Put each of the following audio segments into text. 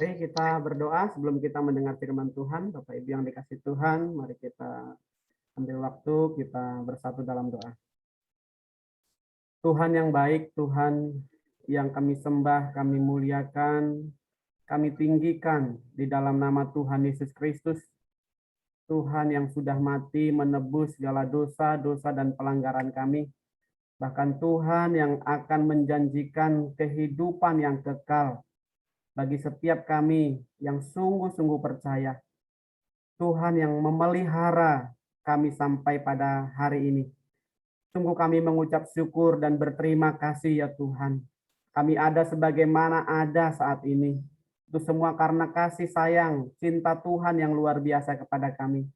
Mari kita berdoa sebelum kita mendengar firman Tuhan. Bapak Ibu yang dikasih Tuhan, mari kita ambil waktu, kita bersatu dalam doa. Tuhan yang baik, Tuhan yang kami sembah, kami muliakan, kami tinggikan di dalam nama Tuhan Yesus Kristus. Tuhan yang sudah mati menebus segala dosa, dosa dan pelanggaran kami. Bahkan Tuhan yang akan menjanjikan kehidupan yang kekal bagi setiap kami yang sungguh-sungguh percaya. Tuhan yang memelihara kami sampai pada hari ini. Sungguh kami mengucap syukur dan berterima kasih ya Tuhan. Kami ada sebagaimana ada saat ini. Itu semua karena kasih sayang, cinta Tuhan yang luar biasa kepada kami.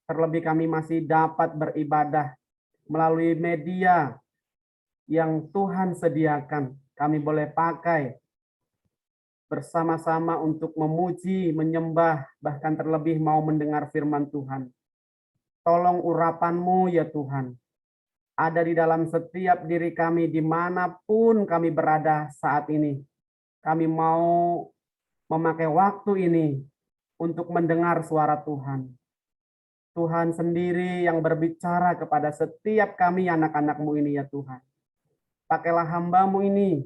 Terlebih kami masih dapat beribadah melalui media yang Tuhan sediakan. Kami boleh pakai bersama-sama untuk memuji, menyembah, bahkan terlebih mau mendengar firman Tuhan. Tolong urapan-Mu ya Tuhan, ada di dalam setiap diri kami dimanapun kami berada saat ini. Kami mau memakai waktu ini untuk mendengar suara Tuhan. Tuhan sendiri yang berbicara kepada setiap kami anak-anak-Mu ini ya Tuhan. Pakailah hamba-Mu ini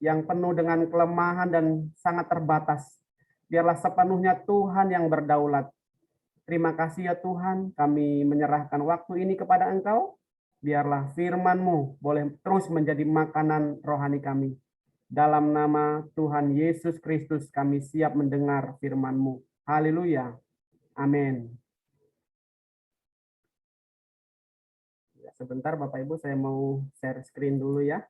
yang penuh dengan kelemahan dan sangat terbatas. Biarlah sepenuhnya Tuhan yang berdaulat. Terima kasih ya Tuhan, kami menyerahkan waktu ini kepada Engkau. Biarlah firman-Mu boleh terus menjadi makanan rohani kami. Dalam nama Tuhan Yesus Kristus kami siap mendengar firman-Mu. Haleluya. Amin. Ya, sebentar Bapak Ibu, saya mau share screen dulu ya.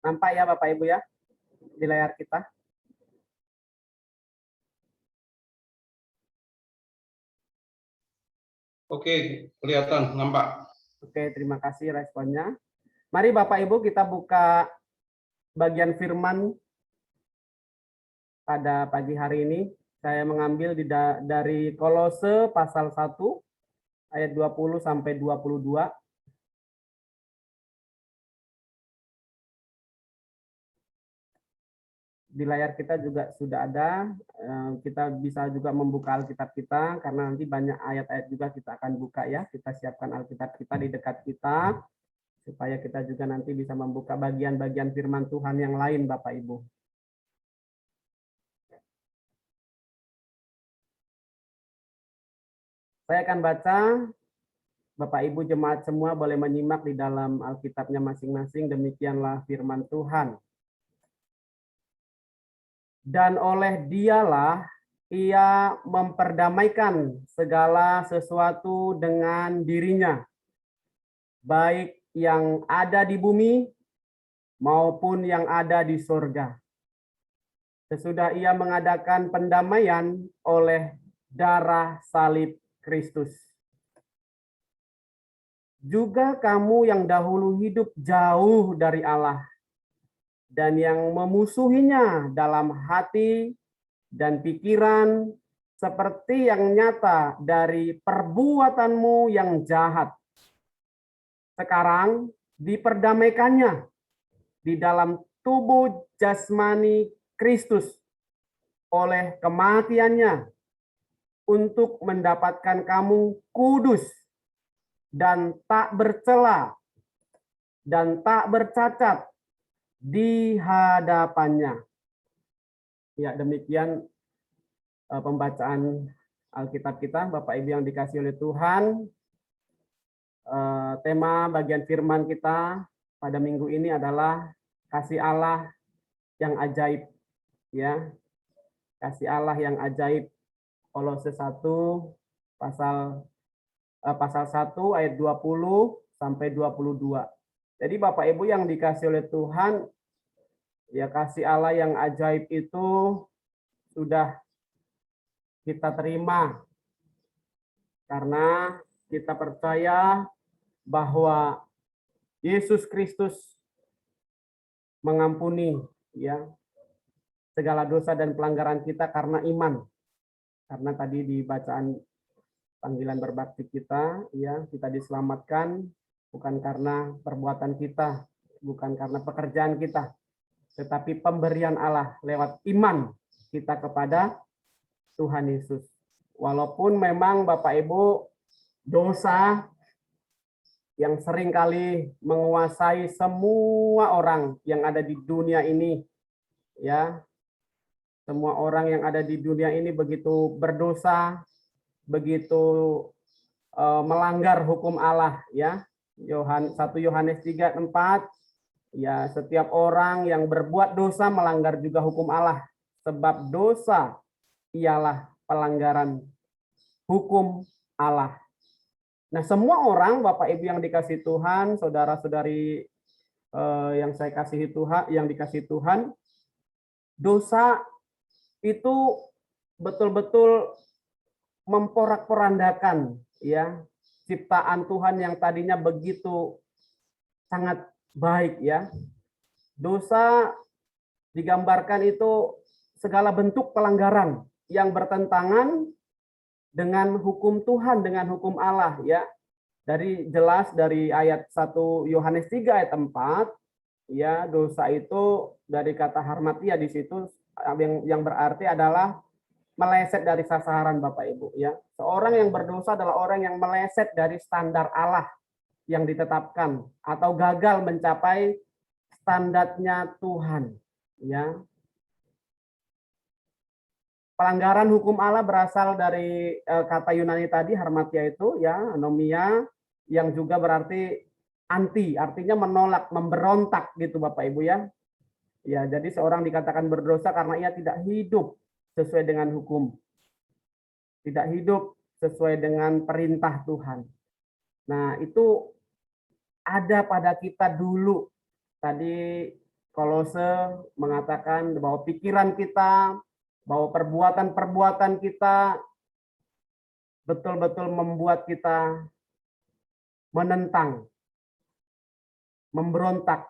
Nampak ya Bapak Ibu ya di layar kita? Oke, kelihatan, nampak. Oke, terima kasih responnya. Mari Bapak Ibu kita buka bagian firman pada pagi hari ini. Saya mengambil dari Kolose pasal 1 ayat 20 sampai 22. Di layar kita juga sudah ada. Kita bisa juga membuka Alkitab kita karena nanti banyak ayat-ayat juga kita akan buka ya. Kita siapkan Alkitab kita di dekat kita supaya kita juga nanti bisa membuka bagian-bagian firman Tuhan yang lain Bapak Ibu. Saya akan baca Bapak Ibu jemaat semua boleh menyimak di dalam Alkitabnya masing-masing. Demikianlah firman Tuhan. Dan oleh dialah ia memperdamaikan segala sesuatu dengan dirinya, baik yang ada di bumi maupun yang ada di surga. Sesudah ia mengadakan pendamaian oleh darah salib Kristus. Juga kamu yang dahulu hidup jauh dari Allah dan yang memusuhinya dalam hati dan pikiran seperti yang nyata dari perbuatanmu yang jahat. Sekarang diperdamaikannya di dalam tubuh jasmani Kristus oleh kematiannya untuk mendapatkan kamu kudus dan tak bercela dan tak bercacat di hadapannya. Ya, demikian pembacaan Alkitab kita, Bapak Ibu yang dikasihi oleh Tuhan. Tema bagian firman kita pada minggu ini adalah kasih Allah yang ajaib, ya. Kasih Allah yang ajaib. Kolose 1 pasal 1 ayat 20 sampai 22. Jadi Bapak Ibu yang dikasihi oleh Tuhan, ya kasih Allah yang ajaib itu sudah kita terima karena kita percaya bahwa Yesus Kristus mengampuni ya segala dosa dan pelanggaran kita karena iman. Karena tadi di bacaan panggilan berbakti kita, ya kita diselamatkan bukan karena perbuatan kita, bukan karena pekerjaan kita, tetapi pemberian Allah lewat iman kita kepada Tuhan Yesus. Walaupun memang Bapak Ibu dosa yang seringkali menguasai semua orang yang ada di dunia ini, ya. Semua orang yang ada di dunia ini begitu berdosa, begitu melanggar hukum Allah, ya. 1 Yohanes 3:4, ya setiap orang yang berbuat dosa melanggar juga hukum Allah, sebab dosa ialah pelanggaran hukum Allah. Nah, semua orang Bapak Ibu yang dikasihi Tuhan, saudara-saudari yang saya kasihi Tuhan, yang dikasihi Tuhan, dosa itu betul-betul memporak-porandakan ya ciptaan Tuhan yang tadinya begitu sangat baik ya. Dosa digambarkan itu segala bentuk pelanggaran yang bertentangan dengan hukum Tuhan, dengan hukum Allah ya. Jelas dari ayat 1 Yohanes 3 ayat 4 ya, dosa itu dari kata harmatia di situ yang berarti adalah meleset dari sasaran Bapak Ibu ya. Seorang yang berdosa adalah orang yang meleset dari standar Allah yang ditetapkan atau gagal mencapai standarnya Tuhan ya. Pelanggaran hukum Allah berasal dari kata Yunani tadi harmatia itu ya, anomia, yang juga berarti anti, artinya menolak, memberontak gitu Bapak Ibu ya. Ya, jadi seorang dikatakan berdosa karena ia tidak hidup sesuai dengan hukum. Tidak hidup sesuai dengan perintah Tuhan. Nah, itu ada pada kita dulu. Tadi Kolose mengatakan bahwa pikiran kita, bahwa perbuatan-perbuatan kita betul-betul membuat kita menentang, memberontak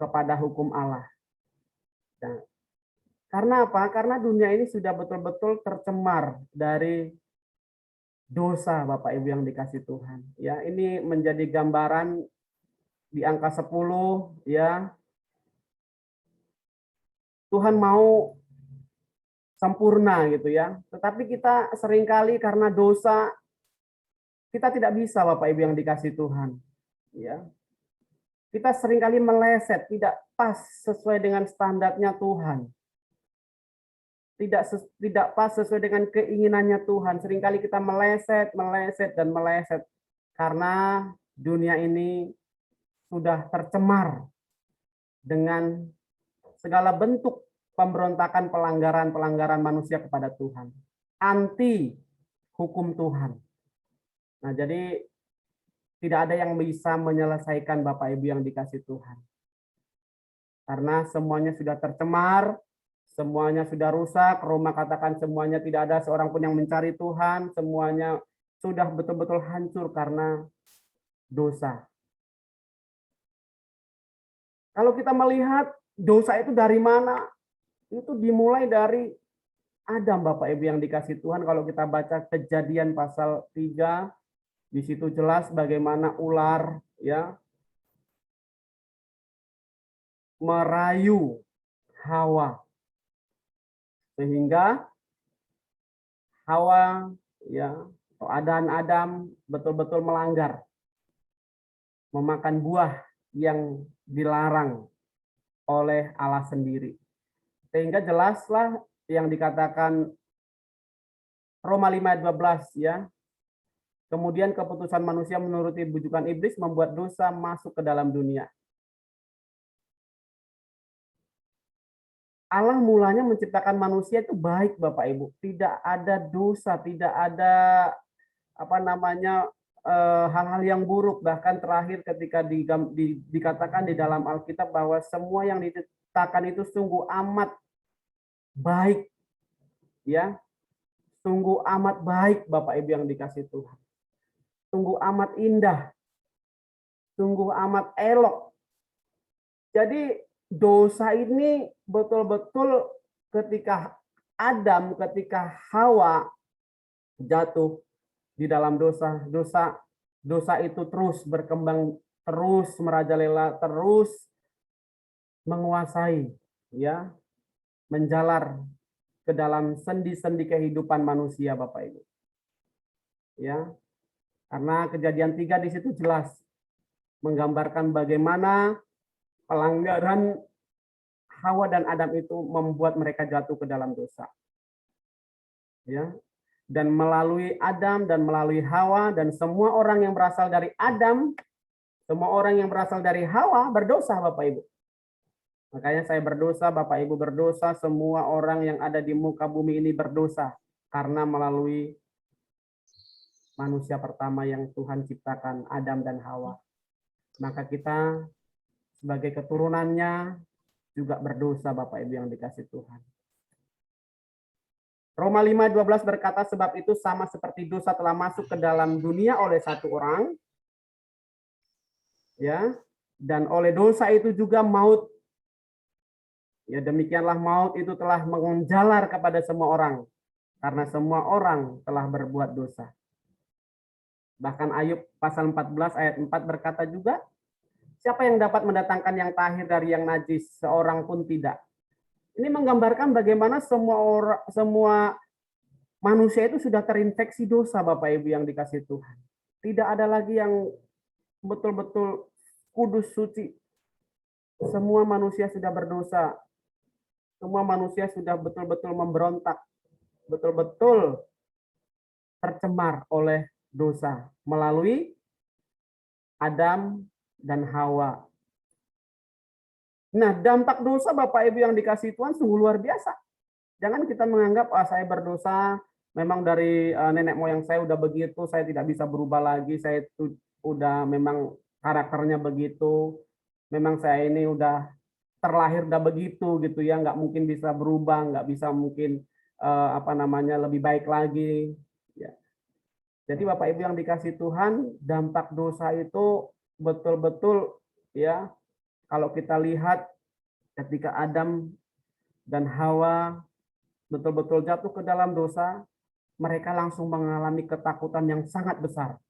kepada hukum Allah. Nah, karena apa? Karena dunia ini sudah betul-betul tercemar dari dosa Bapak Ibu yang dikasih Tuhan. Ya, ini menjadi gambaran di angka 10 ya. Tuhan mau sempurna gitu ya. Tetapi kita seringkali karena dosa kita tidak bisa Bapak Ibu yang dikasih Tuhan. Ya. Kita seringkali meleset, tidak pas sesuai dengan standarnya Tuhan. Tidak pas sesuai dengan keinginannya Tuhan. Seringkali kita meleset, dan meleset. Karena dunia ini sudah tercemar dengan segala bentuk pemberontakan, pelanggaran-pelanggaran manusia kepada Tuhan. Anti hukum Tuhan. Nah, jadi tidak ada yang bisa menyelesaikan Bapak Ibu yang dikasih Tuhan. Karena semuanya sudah tercemar, semuanya sudah rusak. Roma katakan semuanya tidak ada seorang pun yang mencari Tuhan, semuanya sudah betul-betul hancur karena dosa. Kalau kita melihat dosa itu dari mana? Itu dimulai dari Adam, Bapak Ibu yang dikasih Tuhan. Kalau kita baca Kejadian pasal 3, di situ jelas bagaimana ular ya merayu Hawa, sehingga Hawa ya dan Adam betul-betul melanggar, memakan buah yang dilarang oleh Allah sendiri. Sehingga jelaslah yang dikatakan Roma 5 ayat 12 ya. Kemudian keputusan manusia menuruti bujukan iblis membuat dosa masuk ke dalam dunia. Allah mulanya menciptakan manusia itu baik, Bapak Ibu. Tidak ada dosa, tidak ada hal-hal yang buruk. Bahkan terakhir ketika dikatakan di dalam Alkitab bahwa semua yang diciptakan itu sungguh amat baik, ya, sungguh amat baik, Bapak Ibu yang dikasih Tuhan. Sungguh amat indah, sungguh amat elok. Jadi dosa ini betul-betul ketika Adam, ketika Hawa jatuh di dalam dosa itu terus berkembang, terus merajalela, terus menguasai, ya, menjalar ke dalam sendi-sendi kehidupan manusia, Bapak Ibu. Ya, karena Kejadian 3 di situ jelas menggambarkan bagaimana pelanggaran Hawa dan Adam itu membuat mereka jatuh ke dalam dosa. Ya. Dan melalui Adam dan melalui Hawa dan semua orang yang berasal dari Adam, semua orang yang berasal dari Hawa berdosa, Bapak Ibu. Makanya saya berdosa, Bapak Ibu berdosa, semua orang yang ada di muka bumi ini berdosa karena melalui manusia pertama yang Tuhan ciptakan, Adam dan Hawa. Maka kita sebagai keturunannya juga berdosa, Bapak Ibu yang dikasih Tuhan. Roma 5:12 berkata, sebab itu sama seperti dosa telah masuk ke dalam dunia oleh satu orang, ya, dan oleh dosa itu juga maut. Ya, demikianlah maut itu telah menjalar kepada semua orang, karena semua orang telah berbuat dosa. Bahkan Ayub pasal 14 ayat 4 berkata juga, siapa yang dapat mendatangkan yang tahir dari yang najis? Seorang pun tidak. Ini menggambarkan bagaimana semua manusia itu sudah terinfeksi dosa, Bapak Ibu yang dikasih Tuhan. Tidak ada lagi yang betul-betul kudus suci. Semua manusia sudah berdosa. Semua manusia sudah betul-betul memberontak. Betul-betul tercemar oleh dosa melalui Adam dan Hawa. Nah, dampak dosa Bapak Ibu yang dikasih Tuhan sungguh luar biasa. Jangan kita menganggap saya berdosa, memang dari nenek moyang saya udah begitu, saya tidak bisa berubah lagi, saya itu udah memang karakternya begitu, memang saya ini udah terlahir udah begitu gitu ya, nggak mungkin bisa berubah, nggak bisa mungkin lebih baik lagi. Ya. Jadi Bapak Ibu yang dikasih Tuhan, dampak dosa itu betul-betul ya, kalau kita lihat ketika Adam dan Hawa betul-betul jatuh ke dalam dosa, mereka langsung mengalami ketakutan yang sangat besar.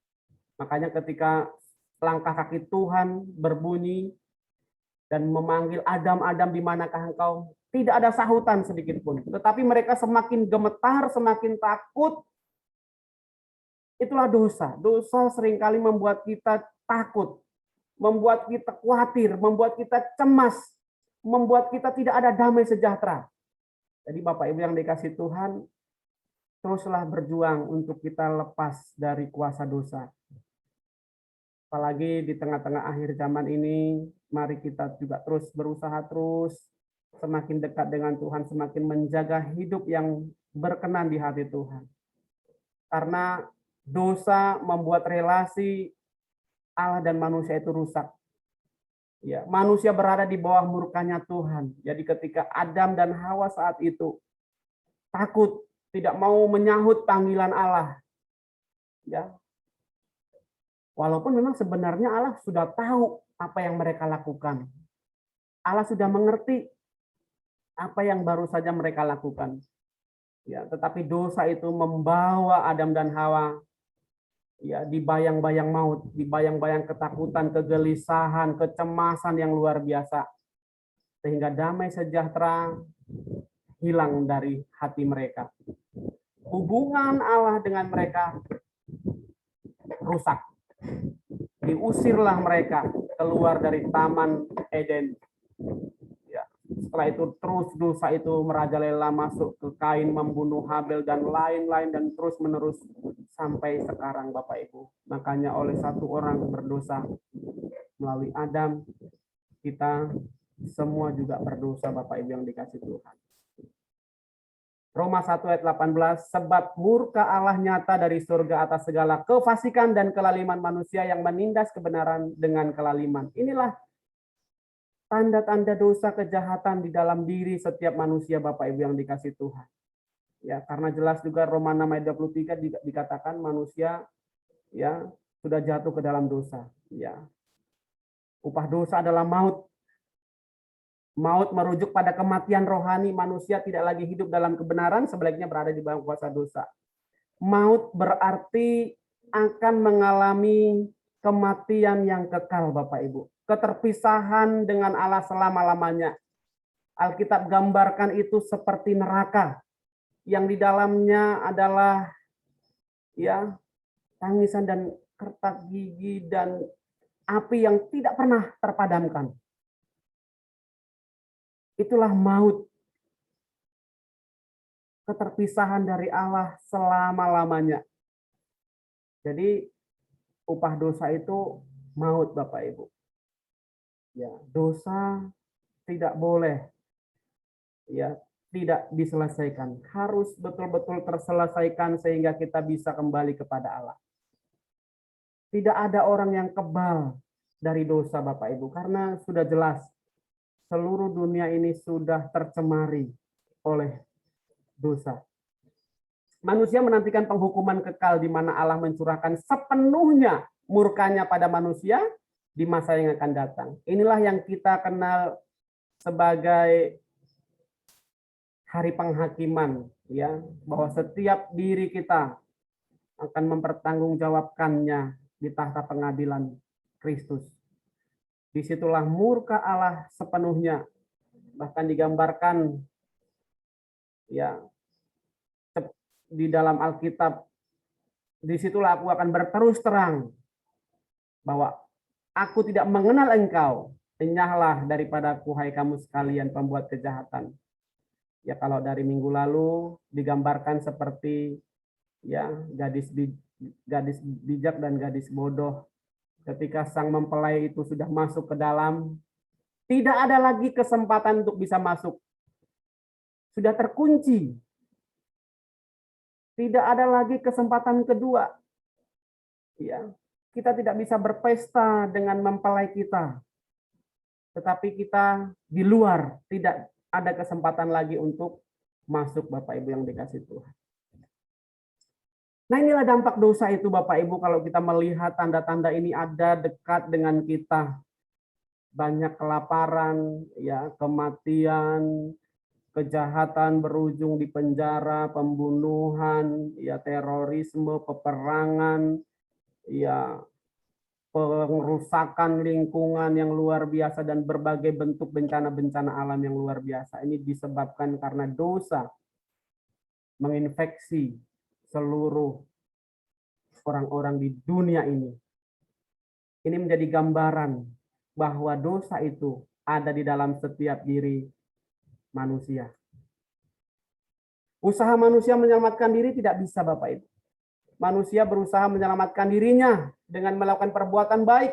Makanya ketika langkah kaki Tuhan berbunyi dan memanggil Adam, Adam, di manakah engkau? Tidak ada sahutan sedikit pun. Tetapi mereka semakin gemetar, semakin takut. Itulah dosa. Dosa seringkali membuat kita takut, membuat kita khawatir, membuat kita cemas, membuat kita tidak ada damai sejahtera. Jadi Bapak Ibu yang dikasih Tuhan, teruslah berjuang untuk kita lepas dari kuasa dosa. Apalagi di tengah-tengah akhir zaman ini, mari kita juga terus berusaha terus semakin dekat dengan Tuhan, semakin menjaga hidup yang berkenan di hati Tuhan. Karena dosa membuat relasi Allah dan manusia itu rusak. Ya, manusia berada di bawah murkanya Tuhan. Jadi ketika Adam dan Hawa saat itu takut, tidak mau menyahut panggilan Allah. Ya. Walaupun memang sebenarnya Allah sudah tahu apa yang mereka lakukan. Allah sudah mengerti apa yang baru saja mereka lakukan. Ya, tetapi dosa itu membawa Adam dan Hawa ya di bayang-bayang maut, di bayang-bayang ketakutan, kegelisahan, kecemasan yang luar biasa. Sehingga damai sejahtera hilang dari hati mereka. Hubungan Allah dengan mereka rusak. Diusirlah mereka keluar dari Taman Eden. Ya. Setelah itu terus dosa itu merajalela masuk ke Kain, membunuh Habel dan lain-lain dan terus menerus sampai sekarang Bapak Ibu. Makanya oleh satu orang berdosa melalui Adam, kita semua juga berdosa Bapak Ibu yang dikasih Tuhan. Roma 1 ayat 18, sebab murka Allah nyata dari surga atas segala kefasikan dan kelaliman manusia yang menindas kebenaran dengan kelaliman. Inilah tanda-tanda dosa kejahatan di dalam diri setiap manusia Bapak Ibu yang dikasih Tuhan. Ya, karena jelas juga Roma 6 ayat 23 dikatakan manusia ya sudah jatuh ke dalam dosa. Ya. Upah dosa adalah maut. Maut merujuk pada kematian rohani, manusia tidak lagi hidup dalam kebenaran, sebaliknya berada di bawah kuasa dosa. Maut berarti akan mengalami kematian yang kekal, Bapak Ibu. Keterpisahan dengan Allah selama-lamanya. Alkitab gambarkan itu seperti neraka, yang di dalamnya adalah ya tangisan dan kertak gigi dan api yang tidak pernah terpadamkan. Itulah maut. Keterpisahan dari Allah selama-lamanya. Jadi upah dosa itu maut Bapak Ibu. Ya, dosa tidak boleh ya tidak diselesaikan. Harus betul-betul terselesaikan sehingga kita bisa kembali kepada Allah. Tidak ada orang yang kebal dari dosa Bapak Ibu karena sudah jelas seluruh dunia ini sudah tercemari oleh dosa. Manusia menantikan penghukuman kekal di mana Allah mencurahkan sepenuhnya murkanya pada manusia di masa yang akan datang. Inilah yang kita kenal sebagai hari penghakiman, ya, bahwa setiap diri kita akan mempertanggungjawabkannya di tahta pengadilan Kristus. Disitulah murka Allah sepenuhnya, bahkan digambarkan ya di dalam Alkitab. Disitulah aku akan berterus terang bahwa aku tidak mengenal engkau, enyahlah daripadaku hai kamu sekalian pembuat kejahatan. Ya kalau dari minggu lalu digambarkan seperti ya gadis bijak dan gadis bodoh. Ketika sang mempelai itu sudah masuk ke dalam, tidak ada lagi kesempatan untuk bisa masuk. Sudah terkunci. Tidak ada lagi kesempatan kedua. Ya, kita tidak bisa berpesta dengan mempelai kita. Tetapi kita di luar, tidak ada kesempatan lagi untuk masuk Bapak Ibu yang dikasih Tuhan. Nah inilah dampak dosa itu Bapak Ibu kalau kita melihat tanda-tanda ini ada dekat dengan kita. Banyak kelaparan, ya, kematian, kejahatan berujung di penjara, pembunuhan, ya, terorisme, peperangan, ya, pengerusakan lingkungan yang luar biasa dan berbagai bentuk bencana-bencana alam yang luar biasa. Ini disebabkan karena dosa menginfeksi seluruh orang-orang di dunia ini. Ini menjadi gambaran bahwa dosa itu ada di dalam setiap diri manusia. Usaha manusia menyelamatkan diri tidak bisa Bapak Ibu. manusia berusaha menyelamatkan dirinya dengan melakukan perbuatan baik.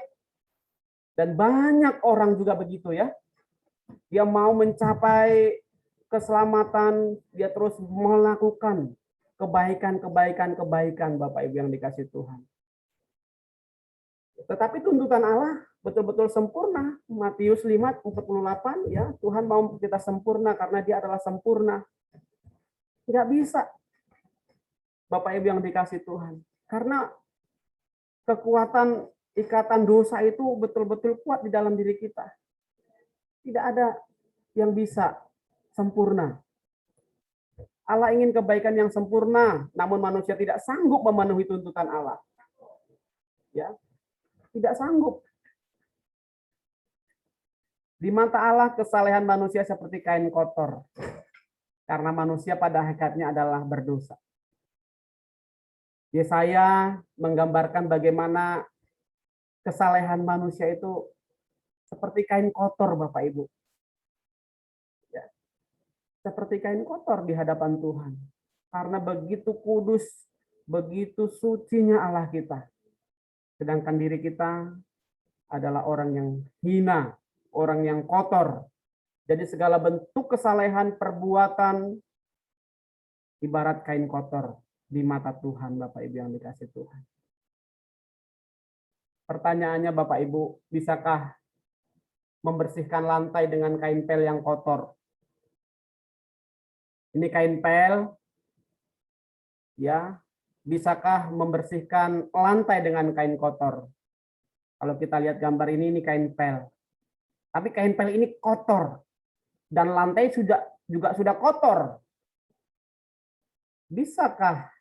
Dan banyak orang juga begitu ya. Dia mau mencapai keselamatan, dia terus melakukan kebaikan Bapak Ibu yang dikasih Tuhan. Tetapi tuntutan Allah betul-betul sempurna. Matius 5:48 ya, Tuhan mau kita sempurna karena Dia adalah sempurna. Nggak bisa. Bapak Ibu yang dikasih Tuhan. Karena kekuatan ikatan dosa itu betul-betul kuat di dalam diri kita. Tidak ada yang bisa sempurna. Allah ingin kebaikan yang sempurna, namun manusia tidak sanggup memenuhi tuntutan Allah. Ya, tidak sanggup. Di mata Allah, kesalehan manusia seperti kain kotor, karena manusia pada hakikatnya adalah berdosa. Yesaya menggambarkan bagaimana kesalehan manusia itu seperti kain kotor, Bapak Ibu. Ya, seperti kain kotor di hadapan Tuhan. Karena begitu kudus, begitu sucinya Allah kita. Sedangkan diri kita adalah orang yang hina, orang yang kotor. Jadi segala bentuk kesalehan perbuatan ibarat kain kotor di mata Tuhan, Bapak Ibu yang dikasih Tuhan. Pertanyaannya Bapak Ibu, bisakah membersihkan lantai dengan kain pel yang kotor? Ini kain pel, ya. Bisakah membersihkan lantai dengan kain kotor? Kalau kita lihat gambar ini kain pel. Tapi kain pel ini kotor. Dan lantai juga sudah kotor. Bisakah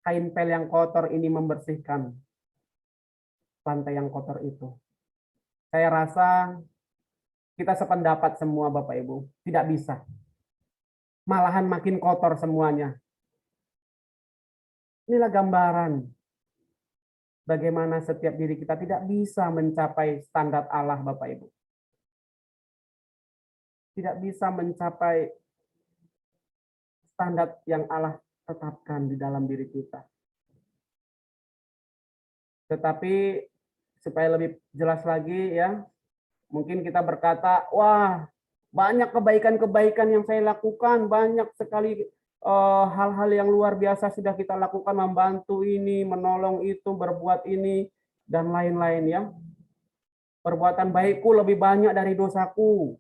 kain pel yang kotor ini membersihkan lantai yang kotor itu? Saya rasa kita sependapat semua Bapak Ibu. Tidak bisa. Malahan makin kotor semuanya. Inilah gambaran bagaimana setiap diri kita tidak bisa mencapai standar Allah, Bapak Ibu. Tidak bisa mencapai standar yang Allah tetapkan di dalam diri kita. Tetapi supaya lebih jelas lagi ya, mungkin kita berkata, wah banyak kebaikan-kebaikan yang saya lakukan, banyak sekali hal-hal yang luar biasa sudah kita lakukan, membantu ini, menolong itu, berbuat ini, dan lain-lain ya. Perbuatan baikku lebih banyak dari dosaku.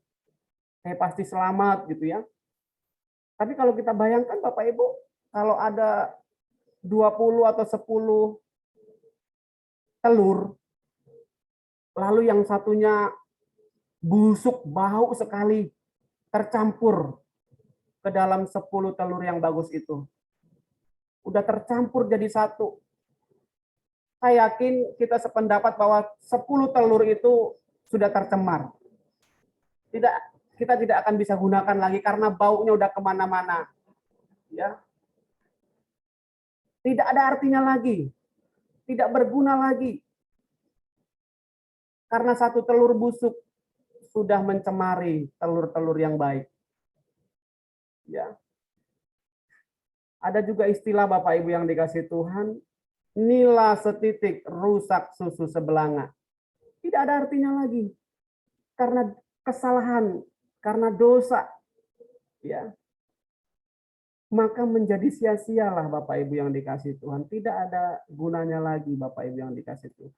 Saya pasti selamat gitu ya. Tapi kalau kita bayangkan Bapak Ibu, kalau ada 20 atau 10 telur, lalu yang satunya busuk, bau sekali, tercampur ke dalam 10 telur yang bagus itu. Udah tercampur jadi satu. Saya yakin kita sependapat bahwa 10 telur itu sudah tercemar. Kita tidak akan bisa gunakan lagi karena baunya udah kemana-mana. Ya. Tidak ada artinya lagi. Tidak berguna lagi. Karena satu telur busuk sudah mencemari telur-telur yang baik. Ya. Ada juga istilah Bapak Ibu yang dikasih Tuhan, nila setitik rusak susu sebelanga. Tidak ada artinya lagi. Karena kesalahan, karena dosa. Ya. Maka menjadi sia-sialah Bapak Ibu yang dikasih Tuhan. Tidak ada gunanya lagi Bapak Ibu yang dikasih Tuhan.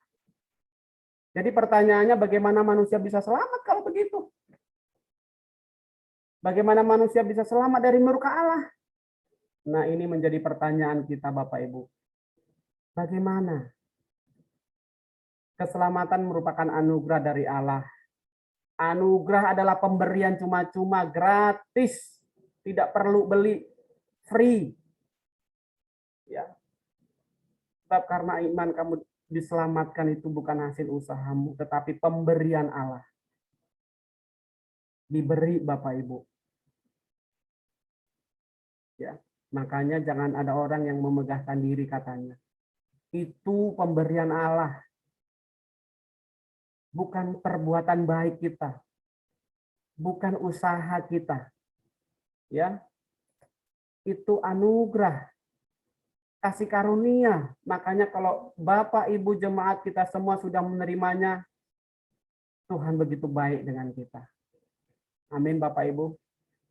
Jadi pertanyaannya bagaimana manusia bisa selamat kalau begitu? Bagaimana manusia bisa selamat dari murka Allah? Nah, ini menjadi pertanyaan kita Bapak Ibu. Bagaimana? Keselamatan merupakan anugerah dari Allah. Anugerah adalah pemberian cuma-cuma, gratis. Tidak perlu beli, free. Ya. Sebab karena iman kamu diselamatkan itu bukan hasil usahamu, tetapi pemberian Allah. Diberi Bapak Ibu. Ya. Makanya jangan ada orang yang memegahkan diri katanya. Itu pemberian Allah. Bukan perbuatan baik kita. Bukan usaha kita. Ya. Itu anugerah. kasih karunia. Makanya kalau Bapak Ibu jemaat kita semua sudah menerimanya, Tuhan begitu baik dengan kita. Amin Bapak Ibu.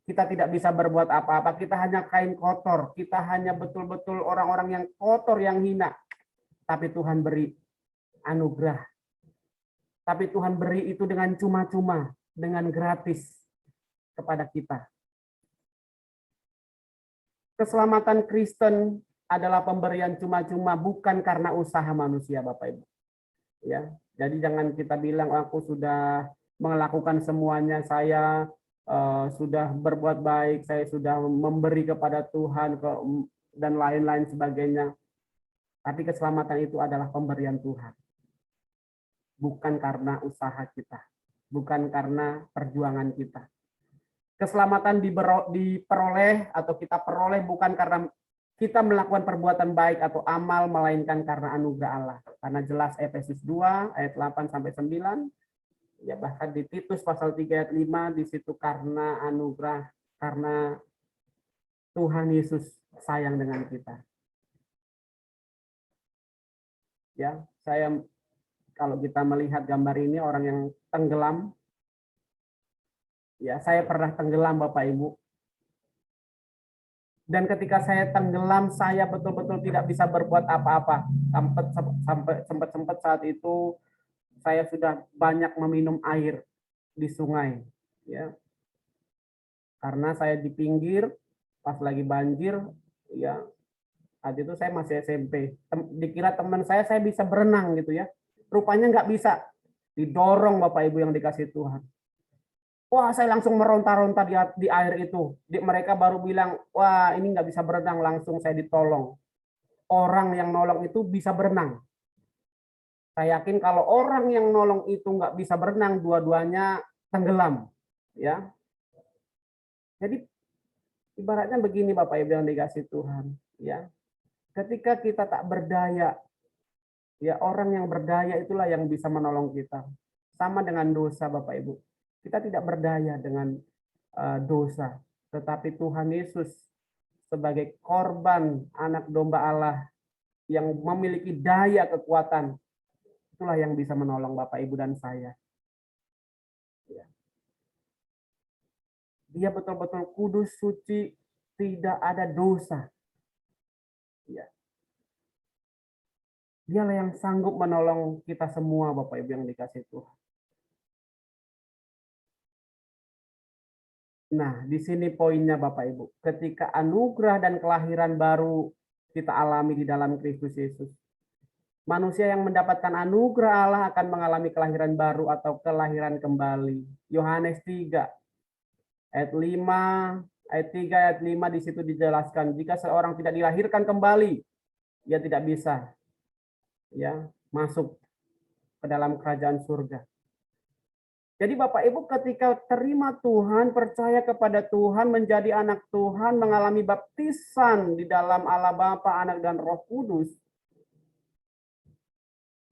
Kita tidak bisa berbuat apa-apa, kita hanya kain kotor, kita hanya betul-betul orang-orang yang kotor, yang hina. Tapi Tuhan beri anugerah. Tapi Tuhan beri itu dengan cuma-cuma, dengan gratis kepada kita. Keselamatan Kristen adalah pemberian cuma-cuma, bukan karena usaha manusia, Bapak Ibu. Ya, jadi jangan kita bilang aku sudah melakukan semuanya, saya sudah berbuat baik, saya sudah memberi kepada Tuhan dan lain-lain sebagainya. Tapi keselamatan itu adalah pemberian Tuhan, bukan karena usaha kita, bukan karena perjuangan kita. Keselamatan diperoleh atau kita peroleh bukan karena kita melakukan perbuatan baik atau amal, melainkan karena anugerah Allah. Karena jelas Efesus 2 ayat 8 sampai 9, ya bahkan di Titus pasal 3 ayat 5, di situ karena anugerah, karena Tuhan Yesus sayang dengan kita. Ya, kalau kita melihat gambar ini orang yang tenggelam, ya saya pernah tenggelam Bapak Ibu. Dan ketika saya tenggelam, saya betul-betul tidak bisa berbuat apa-apa. Sempat saat itu saya sudah banyak meminum air di sungai, ya. Karena saya di pinggir pas lagi banjir, ya. Saat itu saya masih SMP. Dikira teman saya bisa berenang gitu ya. Rupanya nggak bisa. Didorong Bapak Ibu yang dikasih Tuhan. Wah, saya langsung meronta-ronta di air itu. Mereka baru bilang, wah ini nggak bisa berenang, langsung saya ditolong. Orang yang nolong itu bisa berenang. Saya yakin kalau orang yang nolong itu nggak bisa berenang, dua-duanya tenggelam. Ya. Jadi ibaratnya begini Bapak Ibu yang dikasih Tuhan. Ya. Ketika kita tak berdaya, ya orang yang berdaya itulah yang bisa menolong kita. Sama dengan dosa Bapak Ibu. Kita tidak berdaya dengan dosa, tetapi Tuhan Yesus sebagai korban anak domba Allah yang memiliki daya kekuatan, itulah yang bisa menolong Bapak Ibu dan saya. Dia betul-betul kudus, suci, tidak ada dosa. Dialah yang sanggup menolong kita semua Bapak Ibu yang dikasih Tuhan. Nah, di sini poinnya Bapak Ibu. Ketika anugerah dan kelahiran baru kita alami di dalam Kristus Yesus. Manusia yang mendapatkan anugerah Allah akan mengalami kelahiran baru atau kelahiran kembali. Yohanes 3 ayat 5, ayat 3 ayat 5 di situ dijelaskan, jika seorang tidak dilahirkan kembali, ia tidak bisa ya masuk ke dalam kerajaan surga. Jadi Bapak Ibu ketika terima Tuhan, percaya kepada Tuhan, menjadi anak Tuhan, mengalami baptisan di dalam Allah Bapa, Anak dan Roh Kudus,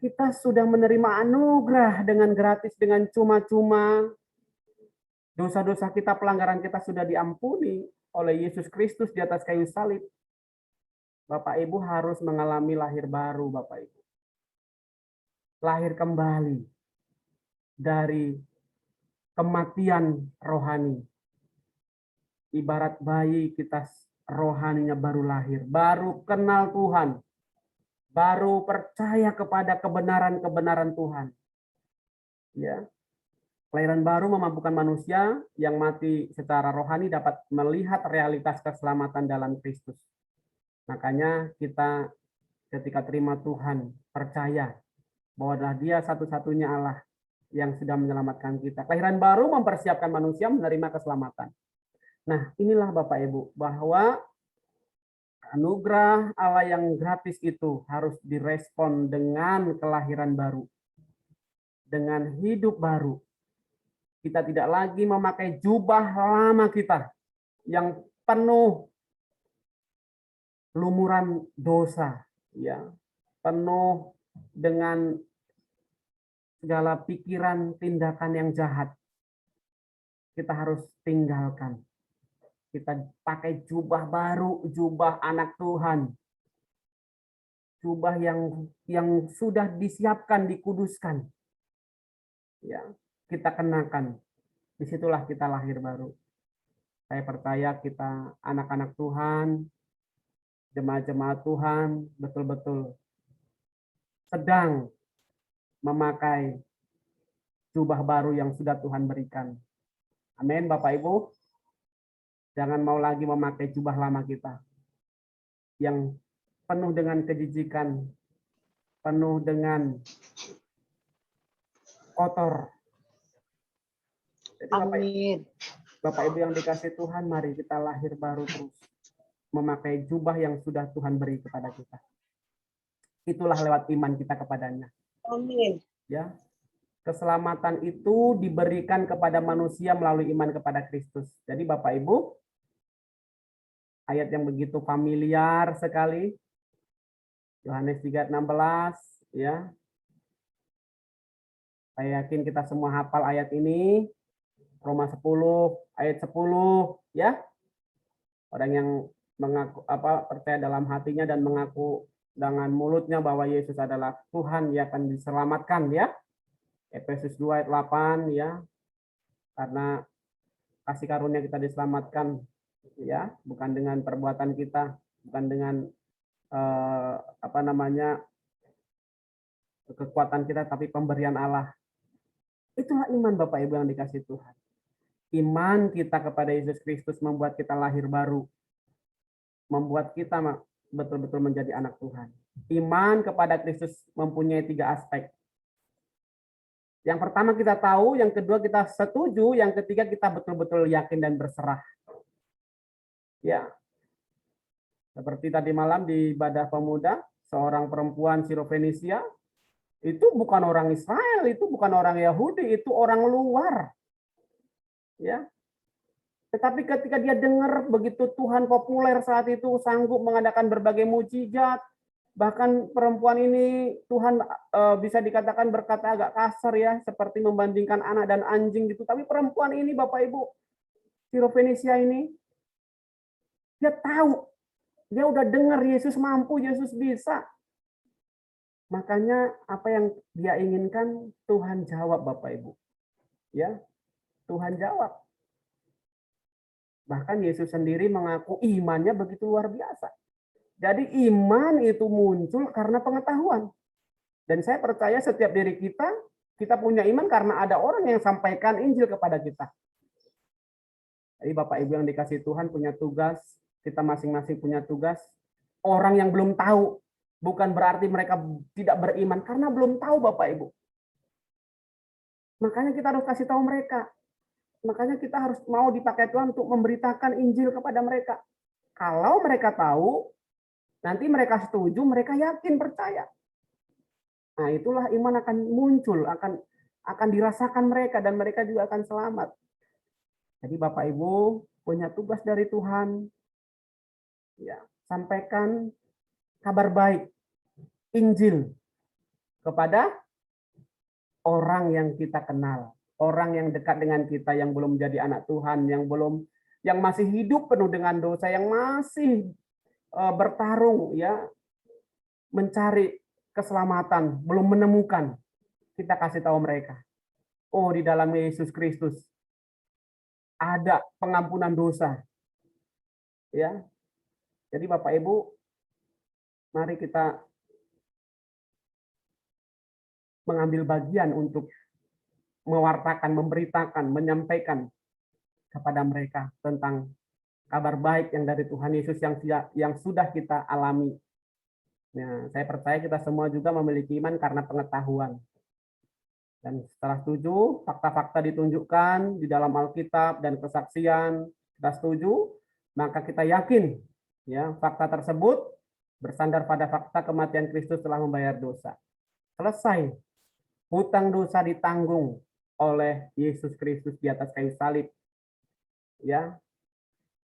kita sudah menerima anugerah dengan gratis, dengan cuma-cuma. Dosa-dosa kita, pelanggaran kita sudah diampuni oleh Yesus Kristus di atas kayu salib. Bapak Ibu harus mengalami lahir baru, Bapak Ibu. Lahir kembali dari kematian rohani. Ibarat bayi kita rohaninya baru lahir, baru kenal Tuhan, baru percaya kepada kebenaran-kebenaran Tuhan. Ya. Kelahiran baru memampukan manusia yang mati secara rohani dapat melihat realitas keselamatan dalam Kristus. Makanya kita ketika terima Tuhan, percaya bahwa Dia satu-satunya Allah yang sudah menyelamatkan kita. Kelahiran baru mempersiapkan manusia menerima keselamatan. Nah, inilah Bapak Ibu, bahwa anugerah Allah yang gratis itu harus direspon dengan kelahiran baru, dengan hidup baru. Kita tidak lagi memakai jubah lama kita yang penuh lumuran dosa, ya, penuh dengan segala pikiran, tindakan yang jahat. Kita harus tinggalkan. Kita pakai jubah baru, jubah anak Tuhan. jubah yang sudah disiapkan, dikuduskan. Ya, kita kenakan. Disitulah kita lahir baru. Saya percaya kita anak-anak Tuhan, jemaat-jemaat Tuhan, betul-betul sedang memakai jubah baru yang sudah Tuhan berikan. Amin, Bapak Ibu. Jangan mau lagi memakai jubah lama kita yang penuh dengan kejijikan, penuh dengan kotor. Jadi Bapak Ibu yang dikasih Tuhan, mari kita lahir baru terus. Memakai jubah yang sudah Tuhan beri kepada kita. Itulah lewat iman kita kepadanya. Amin. Ya. Keselamatan itu diberikan kepada manusia melalui iman kepada Kristus. Jadi Bapak Ibu, ayat yang begitu familiar sekali. Yohanes 3:16, ya. Saya yakin kita semua hafal ayat ini. Roma 10 ayat 10, ya. Orang yang mengaku percaya dalam hatinya dan mengaku dengan mulutnya bahwa Yesus adalah Tuhan, ia akan diselamatkan, ya. Efesus 2 ayat 8, ya. Karena kasih karunia kita diselamatkan, ya, bukan dengan perbuatan kita, bukan dengan kekuatan kita, tapi pemberian Allah. Itulah iman Bapak Ibu yang dikasih Tuhan. Iman kita kepada Yesus Kristus membuat kita lahir baru, membuat kita betul-betul menjadi anak Tuhan. Iman kepada Kristus mempunyai 3 aspek. Yang pertama kita tahu, yang kedua kita setuju, yang ketiga kita betul-betul yakin dan berserah. Ya, seperti tadi malam di ibadah pemuda, seorang perempuan Sirofenisia, itu bukan orang Israel, itu bukan orang Yahudi, itu orang luar. Ya. Tetapi ketika dia dengar begitu Tuhan populer saat itu, sanggup mengadakan berbagai mujizat, bahkan perempuan ini Tuhan bisa dikatakan berkata agak kasar, ya, seperti membandingkan anak dan anjing gitu. Tapi perempuan ini Bapak Ibu, Sirofenisia ini, dia tahu, dia udah dengar Yesus mampu, Yesus bisa. Makanya apa yang dia inginkan Tuhan jawab Bapak Ibu. Ya, Tuhan jawab. Bahkan Yesus sendiri mengaku imannya begitu luar biasa. Jadi iman itu muncul karena pengetahuan. Dan saya percaya setiap diri kita punya iman karena ada orang yang sampaikan Injil kepada kita. Jadi Bapak Ibu yang dikasih Tuhan punya tugas, kita masing-masing punya tugas. Orang yang belum tahu, bukan berarti mereka tidak beriman, karena belum tahu Bapak Ibu. Makanya kita harus kasih tahu mereka. Makanya kita harus mau dipakai Tuhan untuk memberitakan Injil kepada mereka. Kalau mereka tahu, nanti mereka setuju, mereka yakin, percaya. Nah, itulah iman akan muncul, akan dirasakan mereka, dan mereka juga akan selamat. Jadi Bapak Ibu punya tugas dari Tuhan. Ya, sampaikan kabar baik, Injil, kepada orang yang kita kenal. Orang yang dekat dengan kita, yang belum menjadi anak Tuhan, yang masih hidup penuh dengan dosa, yang masih bertarung, ya, mencari keselamatan, belum menemukan. Kita kasih tahu mereka, oh, di dalam Yesus Kristus ada pengampunan dosa. Ya. Jadi Bapak Ibu, mari kita mengambil bagian untuk mewartakan, memberitakan, menyampaikan kepada mereka tentang kabar baik yang dari Tuhan Yesus yang sudah kita alami. Nah, saya percaya kita semua juga memiliki iman karena pengetahuan. Dan setelah setuju, fakta-fakta ditunjukkan di dalam Alkitab dan kesaksian, kita setuju, maka kita yakin, ya, fakta tersebut bersandar pada fakta kematian Kristus telah membayar dosa. Selesai. Hutang dosa ditanggung oleh Yesus Kristus di atas kayu salib. Ya.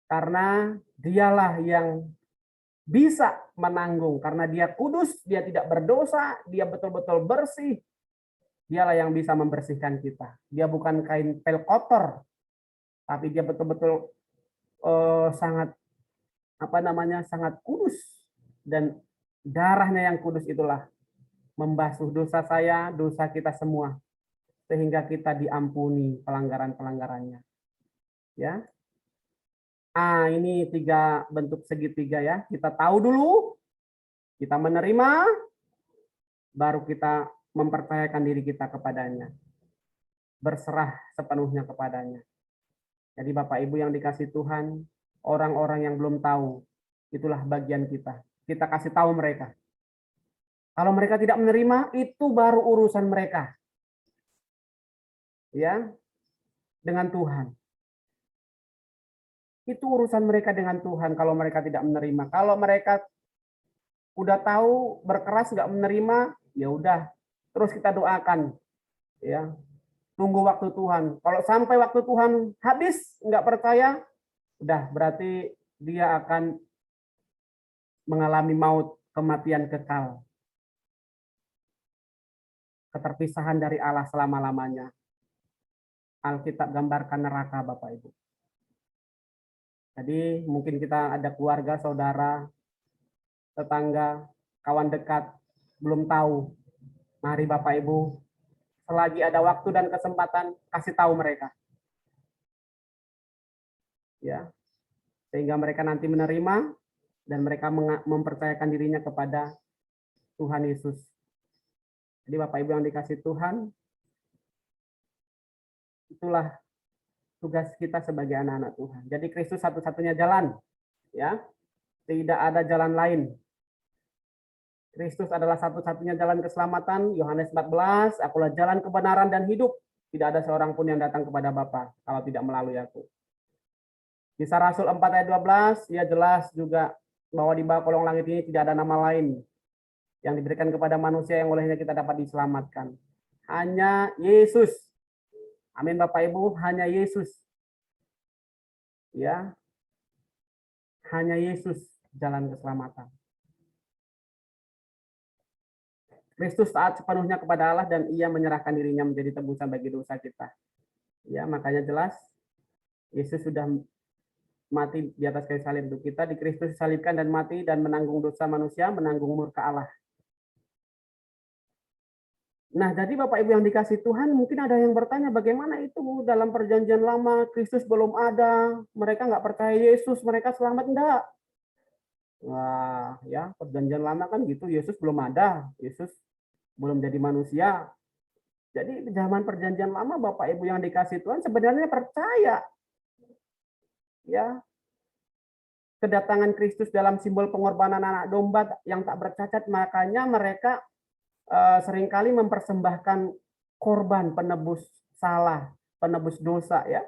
Karena dialah yang bisa menanggung, karena dia kudus, dia tidak berdosa, dia betul-betul bersih. Dialah yang bisa membersihkan kita. Dia bukan kain pel kotor, tapi dia betul-betul sangat sangat kudus dan Darahnya yang kudus itulah membasuh dosa saya, dosa kita semua, sehingga kita diampuni pelanggaran-pelanggarannya. Ya. Ini 3 bentuk segitiga ya. Kita tahu dulu, kita menerima, baru kita mempercayakan diri kita kepadanya. Berserah sepenuhnya kepadanya. Jadi Bapak Ibu yang dikasih Tuhan, orang-orang yang belum tahu, itulah bagian kita. Kita kasih tahu mereka. Kalau mereka tidak menerima, itu baru urusan mereka. Ya, dengan Tuhan. Itu urusan mereka dengan Tuhan kalau mereka tidak menerima. Kalau mereka udah tahu berkeras nggak menerima, ya udah, terus kita doakan. Ya, tunggu waktu Tuhan. Kalau sampai waktu Tuhan habis nggak percaya, udah berarti dia akan mengalami maut, kematian kekal. Keterpisahan dari Allah selama-lamanya. Alkitab gambarkan neraka, Bapak Ibu. Jadi mungkin kita ada keluarga, saudara, tetangga, kawan dekat, belum tahu. Mari Bapak Ibu, selagi ada waktu dan kesempatan, kasih tahu mereka. Ya, sehingga mereka nanti menerima dan mereka mempercayakan dirinya kepada Tuhan Yesus. Jadi Bapak Ibu yang dikasih Tuhan, itulah tugas kita sebagai anak-anak Tuhan. Jadi Kristus satu-satunya jalan, ya. Tidak ada jalan lain. Kristus adalah satu-satunya jalan keselamatan. Yohanes 14, akulah jalan kebenaran dan hidup. Tidak ada seorang pun yang datang kepada Bapa kalau tidak melalui aku. Kisah Rasul 4 ayat 12, ya jelas juga bahwa di bawah kolong langit ini tidak ada nama lain yang diberikan kepada manusia yang olehnya kita dapat diselamatkan. Hanya Yesus. Amin Bapak Ibu, hanya Yesus. Ya. Hanya Yesus jalan keselamatan. Kristus taat sepenuhnya kepada Allah dan ia menyerahkan dirinya menjadi tebusan bagi dosa kita. Ya, makanya jelas Yesus sudah mati di atas kayu salib untuk kita. Di Kristus disalibkan dan mati dan menanggung dosa manusia, menanggung murka Allah. Nah, jadi Bapak Ibu yang dikasih Tuhan, mungkin ada yang bertanya bagaimana itu dalam perjanjian lama Kristus belum ada, mereka nggak percaya Yesus, mereka selamat enggak? Wah, ya perjanjian lama kan gitu, Yesus belum ada, Yesus belum jadi manusia. Jadi di zaman perjanjian lama Bapak Ibu yang dikasih Tuhan sebenarnya percaya. Ya. Kedatangan Kristus dalam simbol pengorbanan anak domba yang tak bercacat, makanya mereka seringkali mempersembahkan korban penebus salah, penebus dosa ya.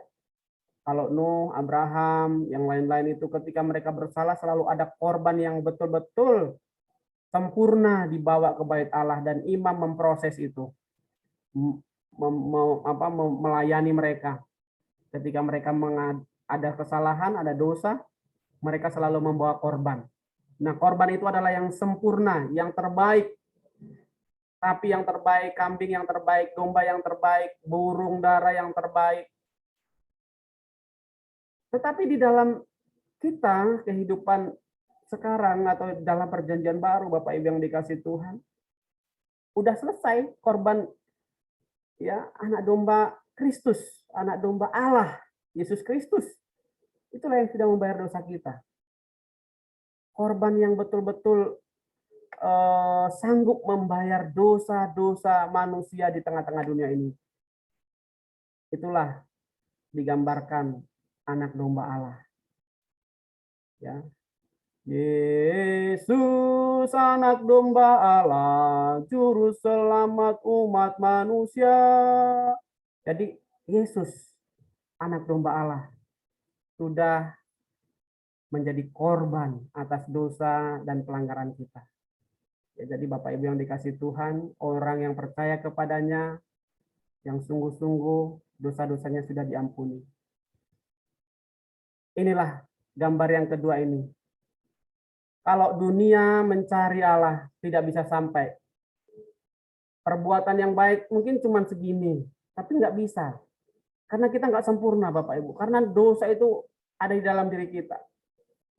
Kalau Nuh, Abraham, yang lain-lain itu ketika mereka bersalah selalu ada korban yang betul-betul sempurna dibawa ke bait Allah dan imam memproses itu. Melayani mereka. Ketika mereka ada kesalahan, ada dosa, mereka selalu membawa korban. Nah, korban itu adalah yang sempurna, yang terbaik. Sapi yang terbaik, kambing yang terbaik, domba yang terbaik, burung dara yang terbaik. Tetapi di dalam kita, kehidupan sekarang atau dalam perjanjian baru, Bapak Ibu yang dikasih Tuhan, udah selesai korban ya anak domba Kristus, anak domba Allah, Yesus Kristus. Itulah yang sudah membayar dosa kita. Korban yang betul-betul sanggup membayar dosa-dosa manusia di tengah-tengah dunia ini. Itulah digambarkan anak domba Allah. Ya. Yesus anak domba Allah, juru selamat umat manusia. Jadi Yesus anak domba Allah sudah menjadi korban atas dosa dan pelanggaran kita. Ya, jadi Bapak Ibu yang dikasih Tuhan, orang yang percaya kepadanya, yang sungguh-sungguh dosa-dosanya sudah diampuni. Inilah gambar yang kedua ini. Kalau dunia mencari Allah, tidak bisa sampai. Perbuatan yang baik mungkin cuma segini, tapi nggak bisa. Karena kita nggak sempurna, Bapak Ibu. Karena dosa itu ada di dalam diri kita.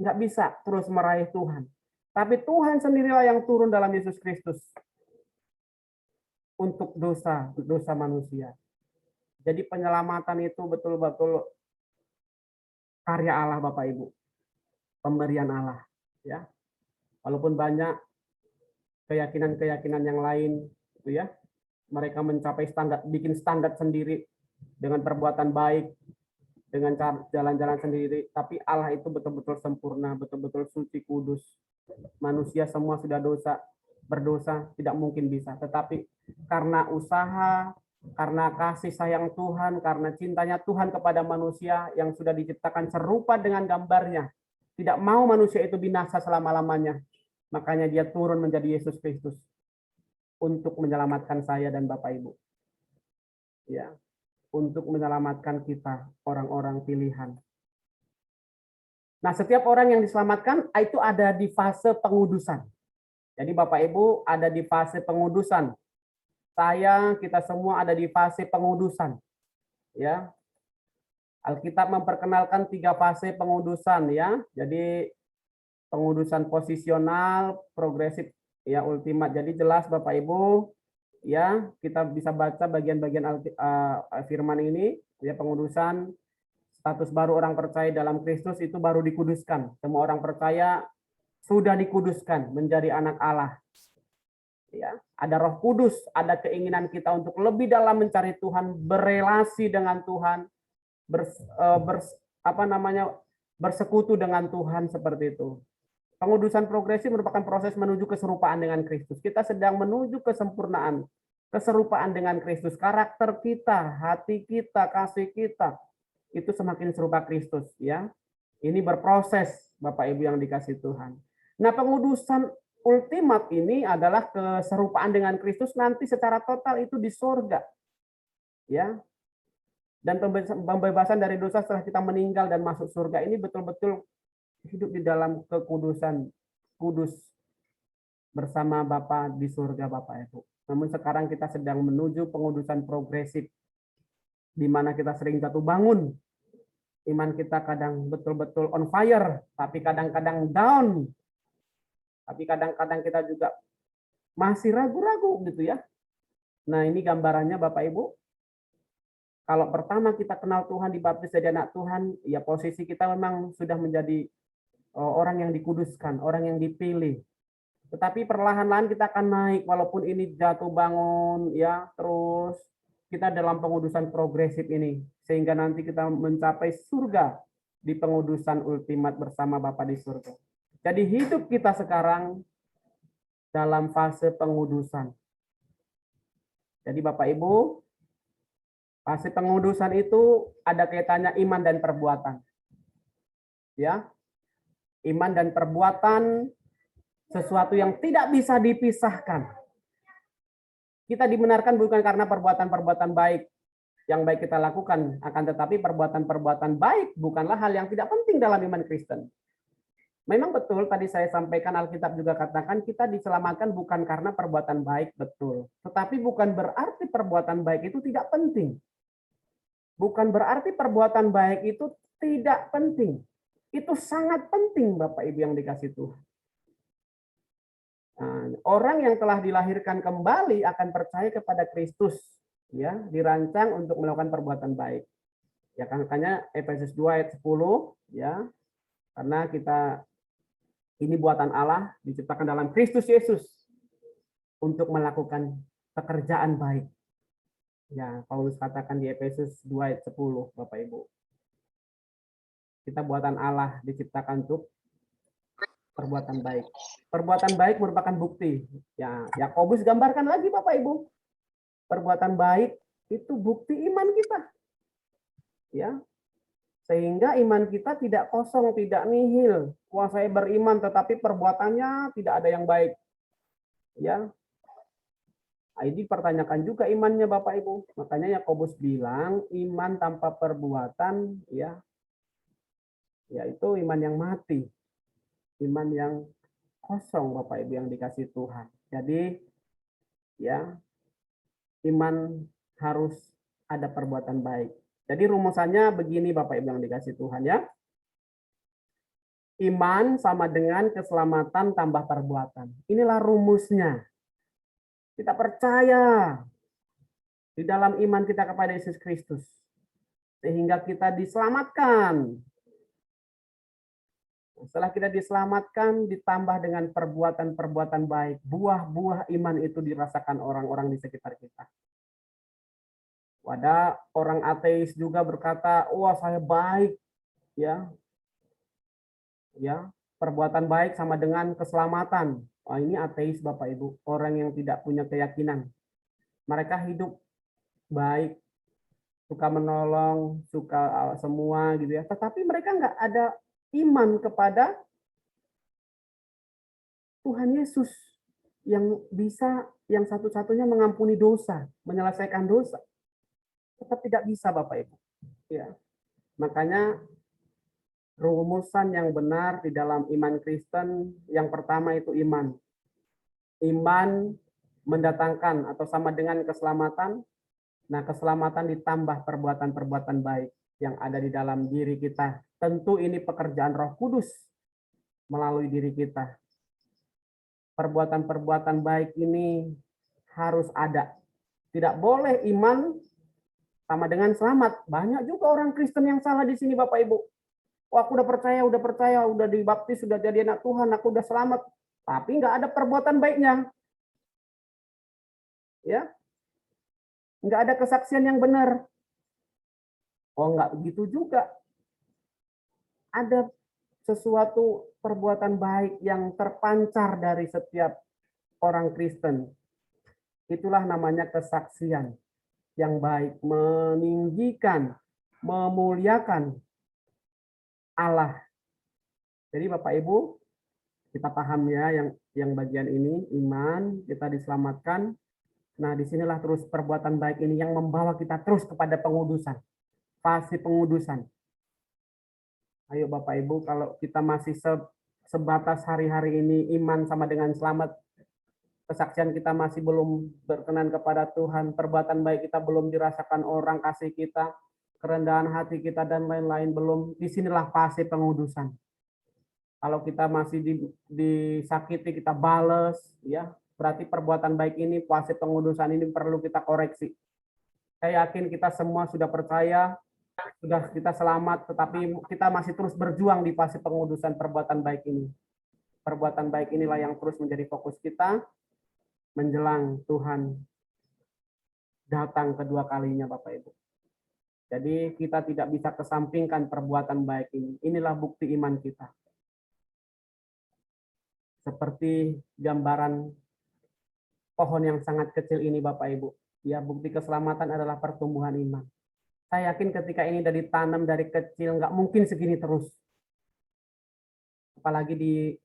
Nggak bisa terus meraih Tuhan. Tapi Tuhan sendirilah yang turun dalam Yesus Kristus untuk dosa manusia. Jadi penyelamatan itu betul-betul karya Allah Bapak Ibu, pemberian Allah, ya. Walaupun banyak keyakinan-keyakinan yang lain, itu ya, mereka mencapai standar, bikin standar sendiri dengan perbuatan baik, dengan jalan-jalan sendiri. Tapi Allah itu betul-betul sempurna, betul-betul suci, kudus. Manusia semua sudah berdosa, tidak mungkin bisa. Tetapi karena usaha, karena kasih sayang Tuhan, karena cintanya Tuhan kepada manusia yang sudah diciptakan serupa dengan gambarnya, tidak mau manusia itu binasa selama-lamanya. Makanya dia turun menjadi Yesus Kristus untuk menyelamatkan saya dan Bapak Ibu. Ya, untuk menyelamatkan kita, orang-orang pilihan. Nah, setiap orang yang diselamatkan itu ada di fase pengudusan. Jadi Bapak Ibu ada di fase pengudusan. Kita semua ada di fase pengudusan. Ya. Alkitab memperkenalkan 3 fase pengudusan ya. Jadi pengudusan posisional, progresif, ya ultimat. Jadi jelas Bapak Ibu, ya kita bisa baca bagian-bagian firman ini, ya pengudusan. Status baru orang percaya dalam Kristus itu baru dikuduskan. Semua orang percaya sudah dikuduskan menjadi anak Allah. Ya, ada Roh Kudus, ada keinginan kita untuk lebih dalam mencari Tuhan, berelasi dengan Tuhan, bersekutu dengan Tuhan seperti itu. Pengudusan progresif merupakan proses menuju keserupaan dengan Kristus. Kita sedang menuju kesempurnaan, keserupaan dengan Kristus. Karakter kita, hati kita, kasih kita itu semakin serupa Kristus ya. Ini berproses Bapak Ibu yang dikasih Tuhan. Nah, pengudusan ultimat ini adalah keserupaan dengan Kristus nanti secara total itu di surga. Ya. Dan pembebasan dari dosa setelah kita meninggal dan masuk surga ini betul-betul hidup di dalam kekudusan, kudus bersama Bapa di surga Bapak Ibu. Namun sekarang kita sedang menuju pengudusan progresif di mana kita sering jatuh bangun. Iman kita kadang betul-betul on fire, tapi kadang-kadang down. Tapi kadang-kadang kita juga masih ragu-ragu gitu ya. Nah, ini gambarannya Bapak Ibu. Kalau pertama kita kenal Tuhan, dibaptis jadi anak Tuhan, ya posisi kita memang sudah menjadi orang yang dikuduskan, orang yang dipilih. Tetapi perlahan-lahan kita akan naik, walaupun ini jatuh bangun, ya terus kita dalam pengudusan progresif ini, sehingga nanti kita mencapai surga di pengudusan ultimat bersama Bapa di surga. Jadi hidup kita sekarang dalam fase pengudusan. Jadi Bapak Ibu, fase pengudusan itu ada kaitannya iman dan perbuatan. Ya, iman dan perbuatan sesuatu yang tidak bisa dipisahkan. Kita dibenarkan bukan karena perbuatan-perbuatan baik yang baik kita lakukan, akan tetapi perbuatan-perbuatan baik bukanlah hal yang tidak penting dalam iman Kristen. Memang betul tadi saya sampaikan, Alkitab juga katakan kita diselamatkan bukan karena perbuatan baik, betul. Tetapi bukan berarti perbuatan baik itu tidak penting. Bukan berarti perbuatan baik itu tidak penting. Itu sangat penting Bapak Ibu yang dikasih Tuhan. Nah, orang yang telah dilahirkan kembali akan percaya kepada Kristus, ya, dirancang untuk melakukan perbuatan baik. Ya, makanya Efesus 2 ayat 10, ya. Karena kita ini buatan Allah, diciptakan dalam Kristus Yesus untuk melakukan pekerjaan baik. Ya, Paulus katakan di Efesus 2 ayat 10, Bapak Ibu. Kita buatan Allah, diciptakan untuk perbuatan baik. Perbuatan baik merupakan bukti. Ya, Yakobus gambarkan lagi Bapak Ibu. Perbuatan baik itu bukti iman kita. Ya. Sehingga iman kita tidak kosong, tidak nihil. Wah, saya beriman tetapi perbuatannya tidak ada yang baik. Ya. Nah, ini pertanyakan juga imannya Bapak Ibu. Makanya Yakobus bilang iman tanpa perbuatan ya yaitu iman yang mati. Iman yang kosong Bapak Ibu yang dikasih Tuhan. Jadi ya iman harus ada perbuatan baik. Jadi rumusannya begini Bapak Ibu yang dikasih Tuhan ya. Iman sama dengan keselamatan tambah perbuatan. Inilah rumusnya. Kita percaya di dalam iman kita kepada Yesus Kristus, sehingga kita diselamatkan. Setelah kita diselamatkan, ditambah dengan perbuatan-perbuatan baik, buah-buah iman itu dirasakan orang-orang di sekitar kita. Ada orang ateis juga berkata, wah saya baik, ya, perbuatan baik sama dengan keselamatan. Wah, ini ateis Bapak Ibu, orang yang tidak punya keyakinan. Mereka hidup baik, suka menolong, suka semua gitu ya. Tetapi mereka nggak ada iman kepada Tuhan Yesus yang bisa, yang satu-satunya mengampuni dosa, menyelesaikan dosa. Tetap tidak bisa Bapak Ibu. Ya. Makanya rumusan yang benar di dalam iman Kristen, yang pertama itu iman. Iman mendatangkan atau sama dengan keselamatan. Nah, keselamatan ditambah perbuatan-perbuatan baik yang ada di dalam diri kita. Tentu ini pekerjaan Roh Kudus melalui diri kita. Perbuatan-perbuatan baik ini harus ada. Tidak boleh iman sama dengan selamat. Banyak juga orang Kristen yang salah di sini Bapak Ibu. Wah, aku udah percaya, udah dibaptis, sudah jadi anak Tuhan, aku udah selamat. Tapi nggak ada perbuatan baiknya. Ya, nggak ada kesaksian yang benar. Oh, nggak begitu juga. Ada sesuatu perbuatan baik yang terpancar dari setiap orang Kristen. Itulah namanya kesaksian yang baik, meninggikan, memuliakan Allah. Jadi Bapak Ibu, kita paham ya yang bagian ini, iman, kita diselamatkan. Nah, disinilah terus perbuatan baik ini yang membawa kita terus kepada pengudusan, fase pengudusan. Ayo Bapak Ibu, kalau kita masih sebatas hari-hari ini iman sama dengan selamat, kesaksian kita masih belum berkenan kepada Tuhan, perbuatan baik kita belum dirasakan orang, kasih kita, kerendahan hati kita dan lain-lain belum, disinilah fase pengudusan. Kalau kita masih disakiti, kita bales, ya berarti perbuatan baik ini, fase pengudusan ini perlu kita koreksi. Saya yakin kita semua sudah percaya, sudah kita selamat, tetapi kita masih terus berjuang di fase pengudusan perbuatan baik ini. Perbuatan baik inilah yang terus menjadi fokus kita menjelang Tuhan datang kedua kalinya, Bapak Ibu. Jadi kita tidak bisa kesampingkan perbuatan baik ini. Inilah bukti iman kita. Seperti gambaran pohon yang sangat kecil ini, Bapak Ibu. Ya, bukti keselamatan adalah pertumbuhan iman. Saya yakin ketika ini dari tanam dari kecil, nggak mungkin segini terus. Apalagi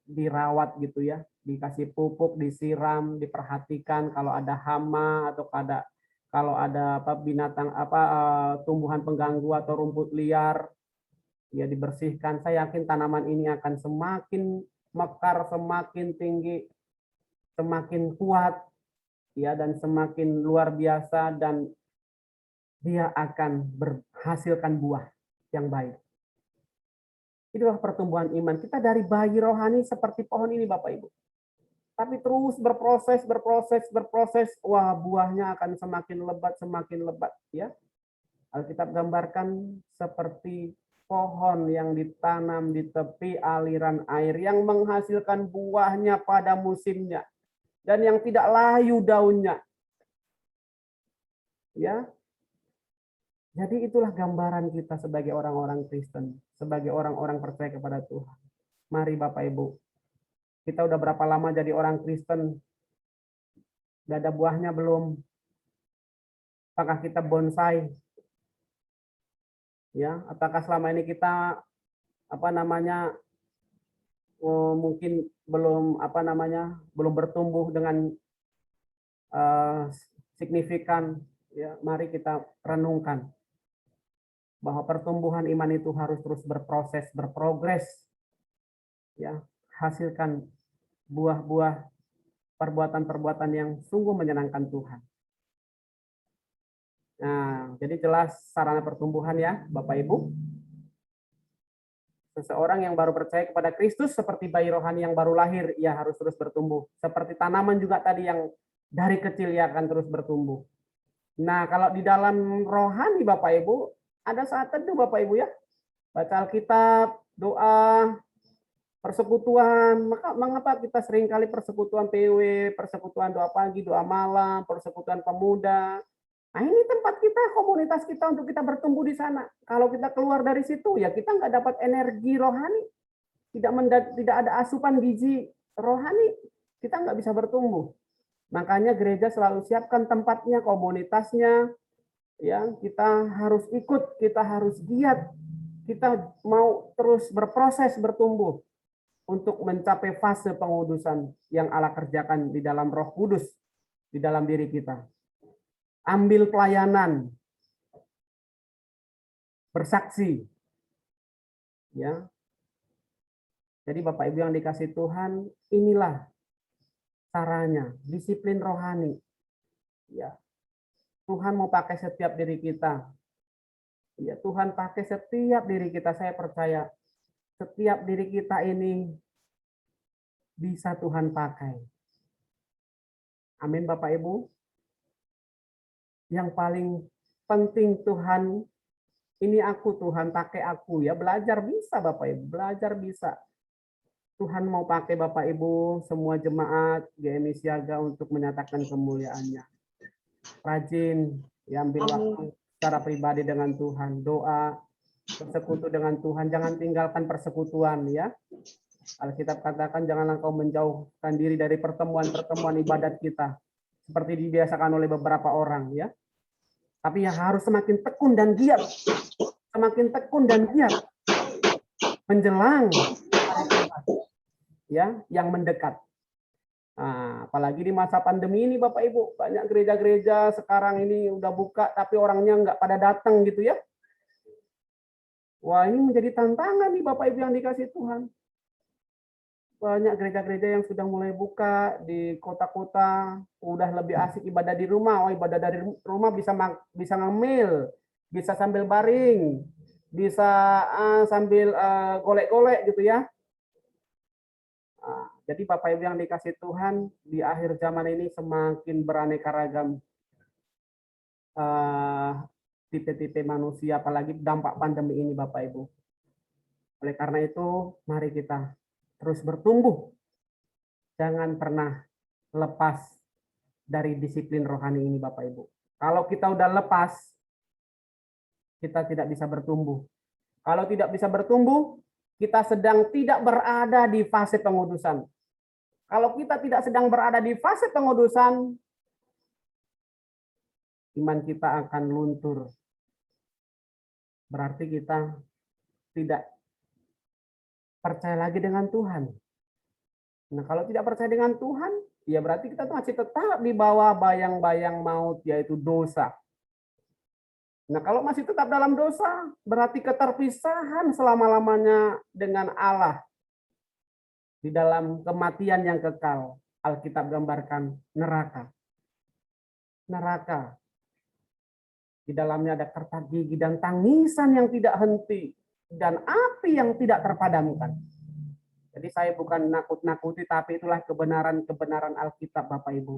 dirawat gitu ya, dikasih pupuk, disiram, diperhatikan kalau ada hama atau kalau ada binatang tumbuhan pengganggu atau rumput liar, ya dibersihkan. Saya yakin tanaman ini akan semakin mekar, semakin tinggi, semakin kuat, ya, dan semakin luar biasa, dan dia akan menghasilkan buah yang baik. Itulah pertumbuhan iman. Kita dari bayi rohani seperti pohon ini, Bapak Ibu. Tapi terus berproses. Wah, buahnya akan semakin lebat, ya. Alkitab gambarkan seperti pohon yang ditanam di tepi aliran air yang menghasilkan buahnya pada musimnya dan yang tidak layu daunnya. Ya. Jadi itulah gambaran kita sebagai orang-orang Kristen, sebagai orang-orang percaya kepada Tuhan. Mari Bapak Ibu, kita udah berapa lama jadi orang Kristen? Gak ada buahnya belum? Apakah kita bonsai? Ya, apakah selama ini kita mungkin belum bertumbuh dengan signifikan? Ya, mari kita renungkan bahwa pertumbuhan iman itu harus terus berproses, berprogres, ya, hasilkan buah-buah perbuatan-perbuatan yang sungguh menyenangkan Tuhan. Nah, jadi jelas sarana pertumbuhan ya, Bapak Ibu. Seseorang yang baru percaya kepada Kristus seperti bayi rohani yang baru lahir, ia harus terus bertumbuh. Seperti tanaman juga tadi yang dari kecil ia akan terus bertumbuh. Nah, kalau di dalam rohani Bapak Ibu, ada saat teduh Bapak Ibu ya. Baca Alkitab, doa, persekutuan. Mengapa kita seringkali persekutuan PW, persekutuan doa pagi, doa malam, persekutuan pemuda. Nah, ini tempat kita, komunitas kita untuk kita bertumbuh di sana. Kalau kita keluar dari situ, ya kita nggak dapat energi rohani, tidak ada asupan gizi rohani, kita nggak bisa bertumbuh. Makanya gereja selalu siapkan tempatnya, komunitasnya, ya kita harus ikut, kita harus giat, kita mau terus berproses bertumbuh untuk mencapai fase pengudusan yang Allah kerjakan di dalam Roh Kudus di dalam diri kita. Ambil pelayanan, bersaksi, ya. Jadi Bapak Ibu yang dikasih Tuhan, inilah caranya, disiplin rohani. Ya. Tuhan mau pakai setiap diri kita. Ya, Tuhan pakai setiap diri kita, saya percaya. Setiap diri kita ini bisa Tuhan pakai. Amin Bapak Ibu. Yang paling penting Tuhan, ini aku Tuhan, pakai aku ya. Belajar bisa Bapak Ibu, belajar bisa. Tuhan mau pakai Bapak Ibu, semua jemaat GMI Siaga untuk menyatakan kemuliaannya. Rajin, ya, ambil waktu secara pribadi dengan Tuhan, doa, bersekutu dengan Tuhan, jangan tinggalkan persekutuan ya. Alkitab katakan janganlah kau menjauhkan diri dari pertemuan-pertemuan ibadat kita seperti dibiasakan oleh beberapa orang ya. Tapi ya harus semakin tekun dan giat. Semakin tekun dan giat menjelang ya yang mendekat. Nah, apalagi di masa pandemi ini Bapak Ibu, banyak gereja-gereja sekarang ini udah buka tapi orangnya nggak pada datang gitu ya. Wah, ini menjadi tantangan nih Bapak Ibu yang dikasih Tuhan. Banyak gereja-gereja yang sudah mulai buka di kota-kota, udah lebih asik ibadah di rumah. Oh, ibadah dari rumah bisa ngemil, bisa sambil baring, bisa sambil golek-golek gitu ya. Jadi Bapak Ibu yang dikasih Tuhan, di akhir zaman ini semakin beraneka ragam tipe-tipe manusia, apalagi dampak pandemi ini Bapak Ibu. Oleh karena itu, mari kita terus bertumbuh. Jangan pernah lepas dari disiplin rohani ini Bapak Ibu. Kalau kita udah lepas, kita tidak bisa bertumbuh. Kalau tidak bisa bertumbuh, kita sedang tidak berada di fase pengudusan. Kalau kita tidak sedang berada di fase pengudusan, iman kita akan luntur. Berarti kita tidak percaya lagi dengan Tuhan. Nah, kalau tidak percaya dengan Tuhan, ya berarti kita masih tetap di bawah bayang-bayang maut, yaitu dosa. Nah, kalau masih tetap dalam dosa, berarti keterpisahan selama-lamanya dengan Allah. Di dalam kematian yang kekal, Alkitab gambarkan neraka. Neraka. Di dalamnya ada kertak gigi dan tangisan yang tidak henti, dan api yang tidak terpadamkan. Jadi saya bukan nakut-nakuti, tapi itulah kebenaran-kebenaran Alkitab, Bapak Ibu.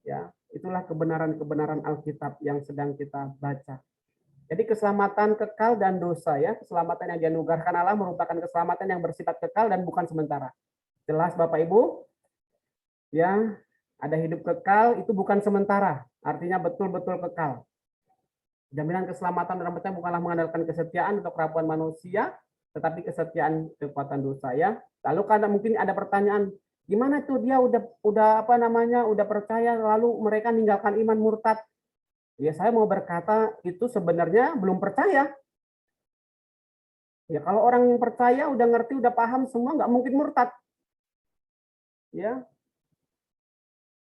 Ya, itulah kebenaran-kebenaran Alkitab yang sedang kita baca. Jadi keselamatan kekal dan dosa ya, keselamatan yang dianugerahkan Allah merupakan keselamatan yang bersifat kekal dan bukan sementara. Jelas Bapak Ibu? Ya, ada hidup kekal itu bukan sementara, artinya betul-betul kekal. Jaminan keselamatan dalam artinya bukanlah mengandalkan kesetiaan atau kerapuan manusia, tetapi kesetiaan kekuatan dosa ya. Lalu karena mungkin ada pertanyaan, gimana tuh dia udah percaya lalu mereka meninggalkan iman murtad? Ya saya mau berkata itu sebenarnya belum percaya. Ya kalau orang yang percaya udah ngerti, udah paham semua, nggak mungkin murtad. Ya.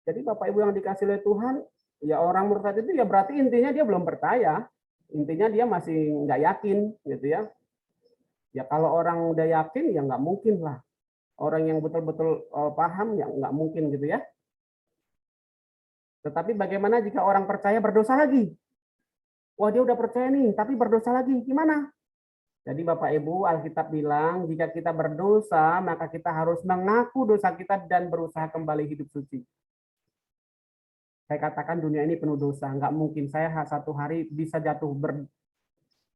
Jadi Bapak Ibu yang dikasih oleh Tuhan, ya orang murtad itu ya berarti intinya dia belum percaya. Intinya dia masih nggak yakin gitu ya. Ya kalau orang udah yakin ya nggak mungkin lah. Orang yang betul-betul paham ya nggak mungkin gitu ya. Tetapi bagaimana jika orang percaya berdosa lagi? Wah dia udah percaya nih, tapi berdosa lagi. Gimana? Jadi Bapak Ibu, Alkitab bilang, jika kita berdosa, maka kita harus mengaku dosa kita dan berusaha kembali hidup suci. Saya katakan dunia ini penuh dosa. Nggak mungkin saya satu hari bisa jatuh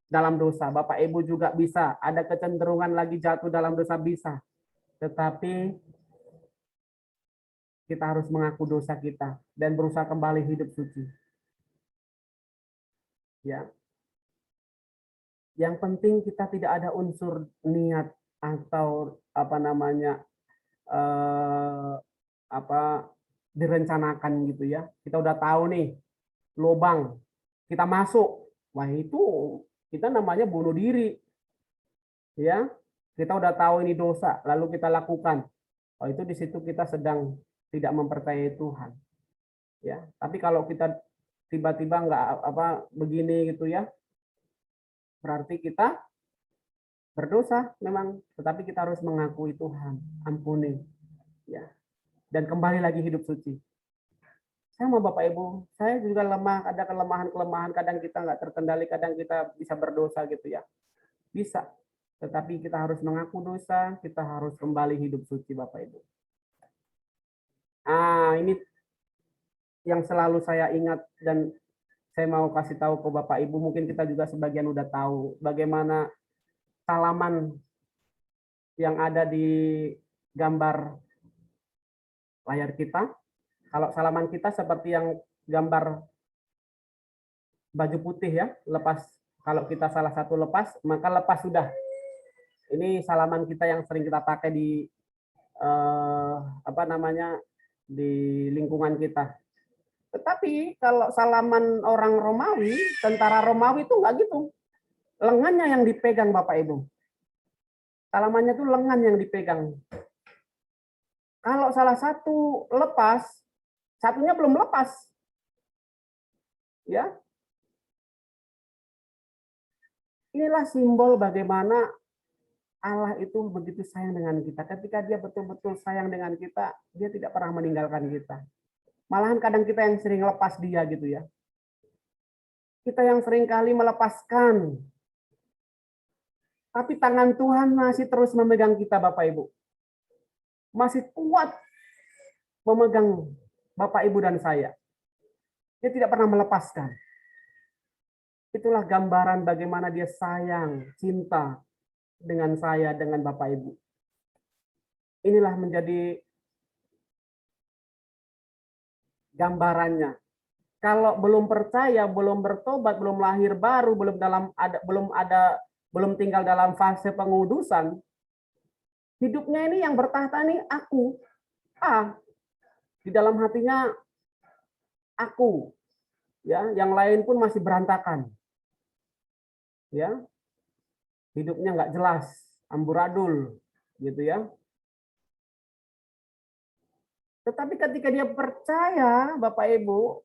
dalam dosa. Bapak Ibu juga bisa. Ada kecenderungan lagi jatuh dalam dosa, bisa. Tetapi kita harus mengaku dosa kita dan berusaha kembali hidup suci. Ya. Yang penting kita tidak ada unsur niat atau direncanakan gitu ya. Kita udah tahu nih lubang, kita masuk. Wah, itu kita namanya bunuh diri. Ya. Kita udah tahu ini dosa, lalu kita lakukan. Oh, itu di situ kita sedang tidak mempercayai Tuhan. Ya. Tapi kalau kita tiba-tiba nggak begini gitu ya, berarti kita berdosa memang, tetapi kita harus mengakui Tuhan, ampuni, ya, dan kembali lagi hidup suci. Sama Bapak Ibu, saya juga lemah, ada kelemahan-kelemahan, kadang kita nggak terkendali, kadang kita bisa berdosa gitu ya, bisa. Tetapi kita harus mengaku dosa, kita harus kembali hidup suci Bapak Ibu. Ini yang selalu saya ingat dan saya mau kasih tahu ke Bapak Ibu, mungkin kita juga sebagian udah tahu bagaimana salaman yang ada di gambar layar kita. Kalau salaman kita seperti yang gambar baju putih ya, lepas. Kalau kita salah satu lepas, maka lepas sudah. Ini salaman kita yang sering kita pakai di di lingkungan kita. Tetapi kalau salaman orang Romawi, tentara Romawi itu enggak gitu. Lengannya yang dipegang Bapak Ibu. Salamannya itu lengan yang dipegang. Kalau salah satu lepas, satunya belum lepas. Ya. Inilah simbol bagaimana Allah itu begitu sayang dengan kita. Ketika dia betul-betul sayang dengan kita, dia tidak pernah meninggalkan kita. Malahan kadang kita yang sering lepas dia gitu ya. Kita yang sering kali melepaskan. Tapi tangan Tuhan masih terus memegang kita Bapak Ibu. Masih kuat memegang Bapak Ibu dan saya. Dia tidak pernah melepaskan. Itulah gambaran bagaimana dia sayang, cinta dengan saya, dengan Bapak Ibu. Inilah menjadi gambarannya. Kalau belum percaya, belum bertobat, belum lahir baru, belum tinggal dalam fase pengudusan, hidupnya ini yang bertahta nih aku. Di dalam hatinya aku. Ya, yang lain pun masih berantakan. Ya. Hidupnya nggak jelas, amburadul gitu ya. Tetapi ketika dia percaya, Bapak Ibu,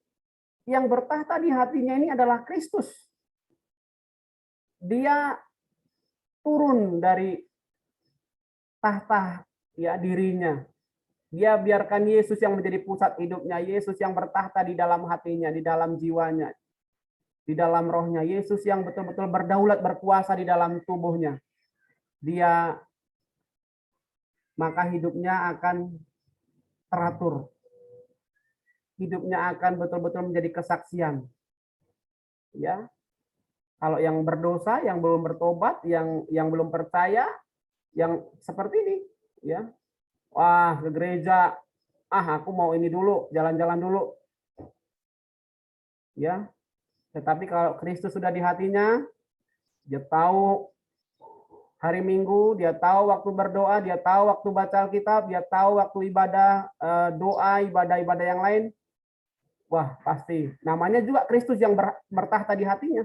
yang bertahta di hatinya ini adalah Kristus. Dia turun dari tahta ya dirinya. Dia biarkan Yesus yang menjadi pusat hidupnya, Yesus yang bertahta di dalam hatinya, di dalam jiwanya, di dalam rohnya, Yesus yang betul-betul berdaulat, berkuasa di dalam tubuhnya. Maka hidupnya akan teratur. Hidupnya akan betul-betul menjadi kesaksian. Ya. Kalau yang berdosa, yang belum bertobat, yang belum percaya, yang seperti ini, ya. Wah, ke gereja, aku mau ini dulu, jalan-jalan dulu. Ya. Tetapi kalau Kristus sudah di hatinya, dia tahu hari Minggu, dia tahu waktu berdoa, dia tahu waktu baca Alkitab, dia tahu waktu ibadah doa, ibadah-ibadah yang lain. Wah, pasti. Namanya juga Kristus yang bertahta di hatinya.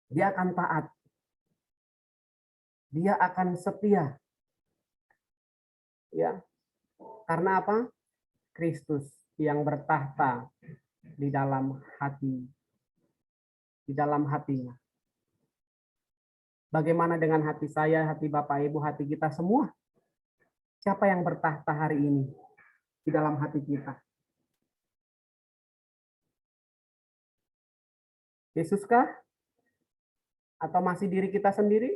Dia akan taat. Dia akan setia. Ya. Karena apa? Kristus yang bertahta di dalam hati. Di dalam hatinya. Bagaimana dengan hati saya, hati Bapak Ibu, hati kita semua? Siapa yang bertahta hari ini di dalam hati kita? Yesuskah? Atau masih diri kita sendiri?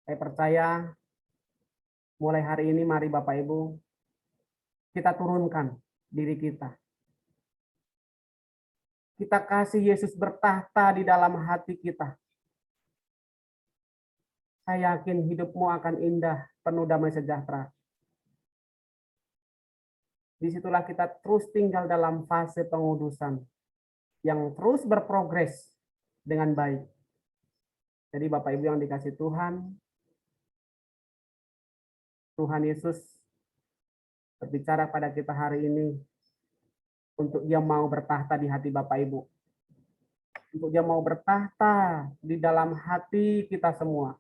Saya percaya mulai hari ini mari Bapak Ibu kita turunkan diri kita. Kita kasih Yesus bertahta di dalam hati kita. Saya yakin hidupmu akan indah, penuh damai sejahtera. Disitulah kita terus tinggal dalam fase pengudusan yang terus berprogres dengan baik. Jadi Bapak Ibu yang dikasih Tuhan, Tuhan Yesus berbicara pada kita hari ini untuk Dia mau bertahta di hati Bapak Ibu. Untuk Dia mau bertahta di dalam hati kita semua.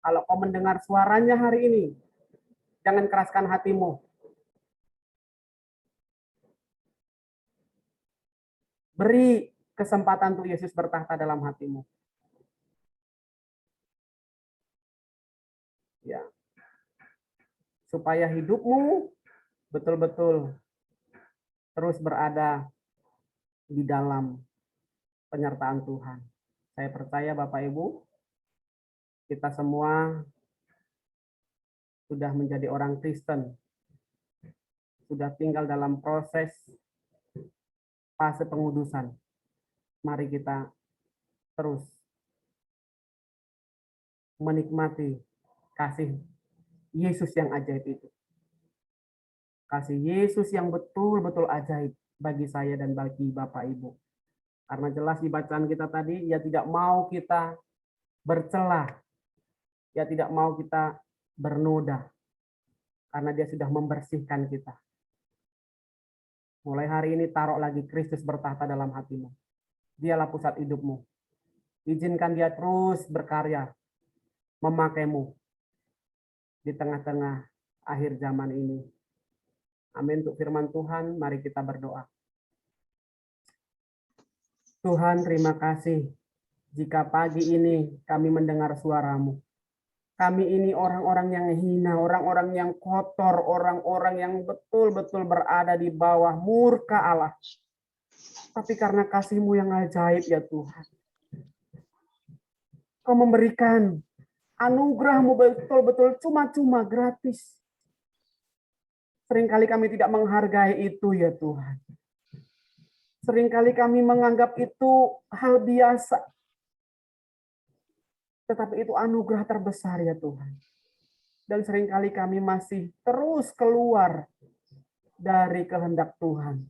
Kalau kau mendengar suaranya hari ini, jangan keraskan hatimu. Beri kesempatan untuk Yesus bertahta dalam hatimu. Ya. Supaya hidupmu betul-betul terus berada di dalam penyertaan Tuhan. Saya percaya Bapak Ibu, kita semua sudah menjadi orang Kristen, sudah tinggal dalam proses fase pengudusan. Mari kita terus menikmati kasih Yesus yang ajaib itu. Kasih Yesus yang betul-betul ajaib bagi saya dan bagi Bapak Ibu. Karena jelas di bacaan kita tadi, Ia tidak mau kita bercelah. Ia tidak mau kita bernoda. Karena Dia sudah membersihkan kita. Mulai hari ini taruh lagi Kristus bertahta dalam hatimu. Dialah pusat hidupmu. Izinkan Dia terus berkarya, memakaimu di tengah-tengah akhir zaman ini. Amin. Untuk firman Tuhan, mari kita berdoa. Tuhan, terima kasih jika pagi ini kami mendengar suara-Mu. Kami ini orang-orang yang hina, orang-orang yang kotor, orang-orang yang betul-betul berada di bawah murka Allah. Tapi karena kasih-Mu yang ajaib ya Tuhan, Kau memberikan anugerah-Mu betul-betul cuma-cuma gratis. Seringkali kami tidak menghargai itu ya Tuhan. Seringkali kami menganggap itu hal biasa. Tetapi itu anugerah terbesar ya Tuhan. Dan seringkali kami masih terus keluar dari kehendak Tuhan.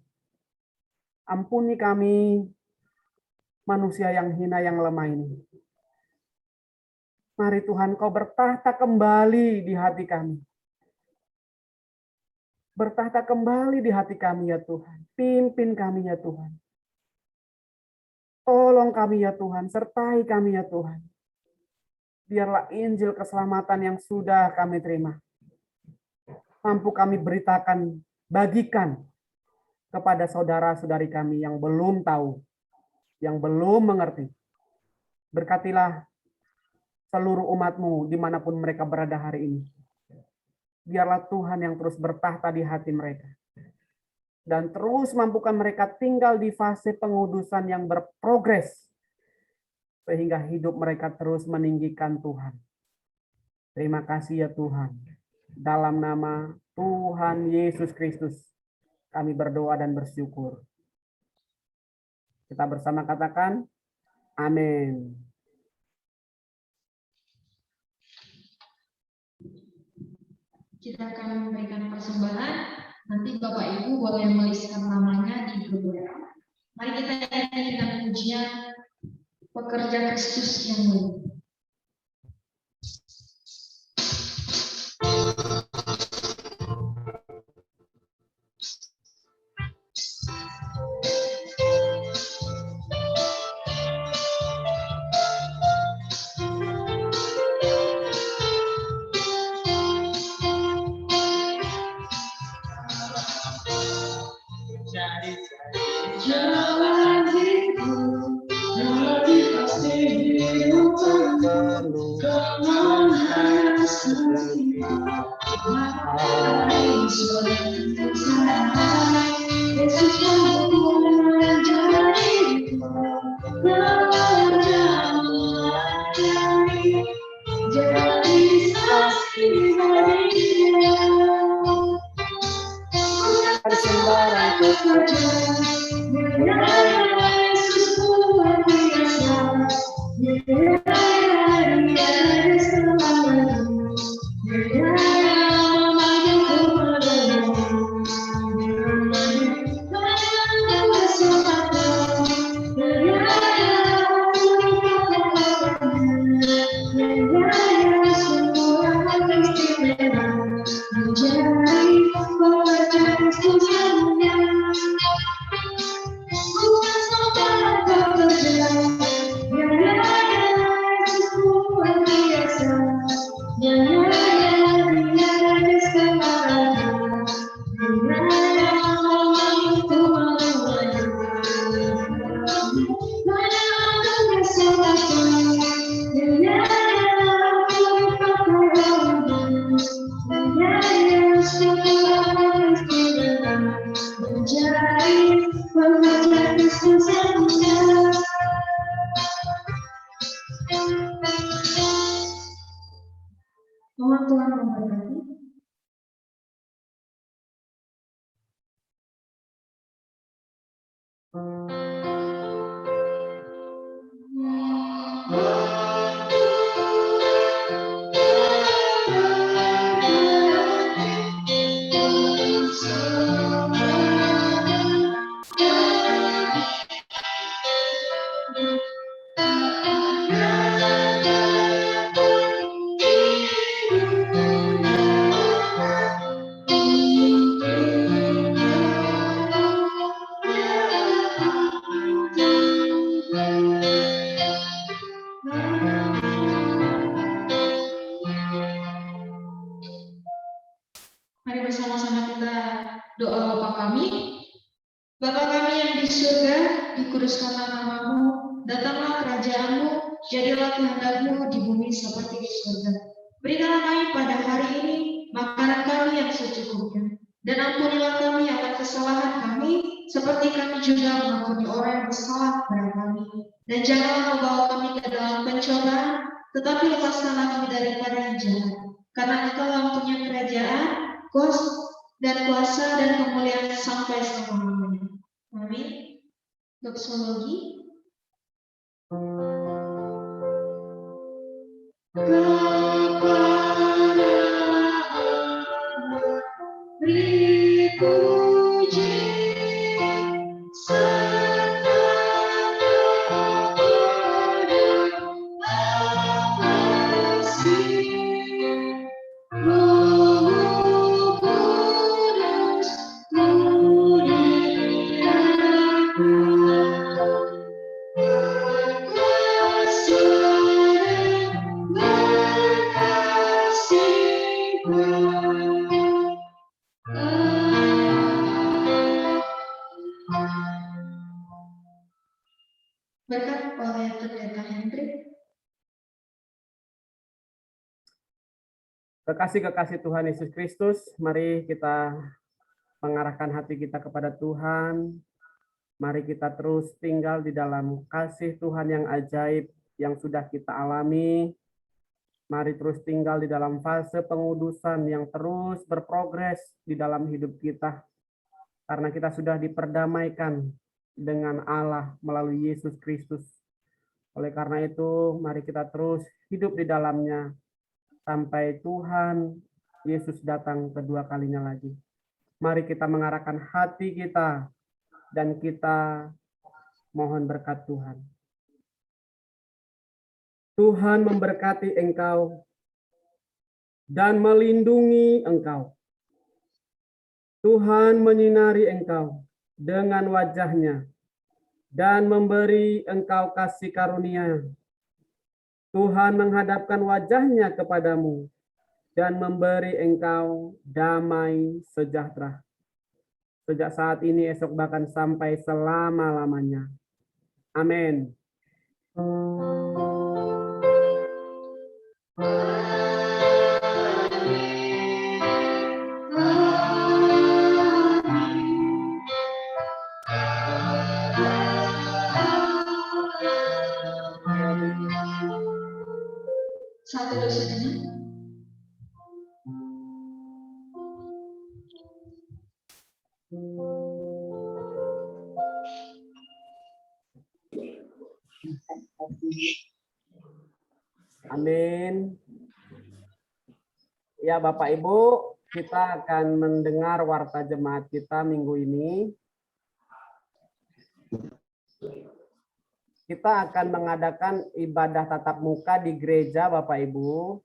Ampuni kami manusia yang hina yang lemah ini. Mari Tuhan Kau bertahta kembali di hati kami. Bertahta kembali di hati kami ya Tuhan. Pimpin kami ya Tuhan. Tolong kami ya Tuhan. Sertai kami ya Tuhan. Biarlah Injil keselamatan yang sudah kami terima mampu kami beritakan, bagikan kepada saudara-saudari kami yang belum tahu, yang belum mengerti. Berkatilah seluruh umat-Mu dimanapun mereka berada hari ini. Biarlah Tuhan yang terus bertahta di hati mereka. Dan terus mampukan mereka tinggal di fase pengudusan yang berprogres. Sehingga hidup mereka terus meninggikan Tuhan. Terima kasih ya Tuhan. Dalam nama Tuhan Yesus Kristus, kami berdoa dan bersyukur. Kita bersama katakan, amin. Kita akan memberikan persembahan. Nanti Bapak Ibu boleh menuliskan namanya di grup WA. Mari kita nyanyi dengan pujian Pekerja Kristus yang Mulia. Yesus yang menjadi bekerja, biar Yesus luar biasa, biar Dia selamanya, biar namanya Mohon Tuhan memberkati. Mari bersama-sama kita doa Bapa kami. Bapa kami yang di surga, dikuduskanlah namamu, datanglah kerajaan-Mu, jadilah kehendak-Mu di bumi seperti di surga. Berikanlah kami pada hari ini makanan kami yang secukupnya, dan ampunilah kami akan kesalahan kami, seperti kami juga mengampuni orang yang bersalah kepada kami. Dan janganlah membawa kami ke dalam pencobaan, tetapi lepaskanlah kami daripada yang jahat. Karena Engkau yang punya kerajaan, kuasa dan kemuliaan sampai selama-lamanya. Amin. Doksologi. Beri puji serta kasih Roh Kudus berkat oleh Pendeta Hendrik. Kekasih-kekasih Tuhan Yesus Kristus, mari kita mengarahkan hati kita kepada Tuhan. Mari kita terus tinggal di dalam kasih Tuhan yang ajaib yang sudah kita alami. Mari terus tinggal di dalam fase pengudusan yang terus berprogres di dalam hidup kita. Karena kita sudah diperdamaikan dengan Allah melalui Yesus Kristus. Oleh karena itu, mari kita terus hidup di dalamnya sampai Tuhan Yesus datang kedua kalinya lagi. Mari kita mengarahkan hati kita dan kita mohon berkat Tuhan. Tuhan memberkati engkau dan melindungi engkau. Tuhan menyinari engkau dengan wajah-Nya dan memberi engkau kasih karunia. Tuhan menghadapkan wajah-Nya kepadamu dan memberi engkau damai sejahtera. Sejak saat ini, esok, bahkan sampai selama-lamanya. Amin. Satu dosennya. Amin. Ya, Bapak Ibu, kita akan mendengar warta jemaat kita minggu ini. Kita akan mengadakan ibadah tatap muka di gereja, Bapak Ibu,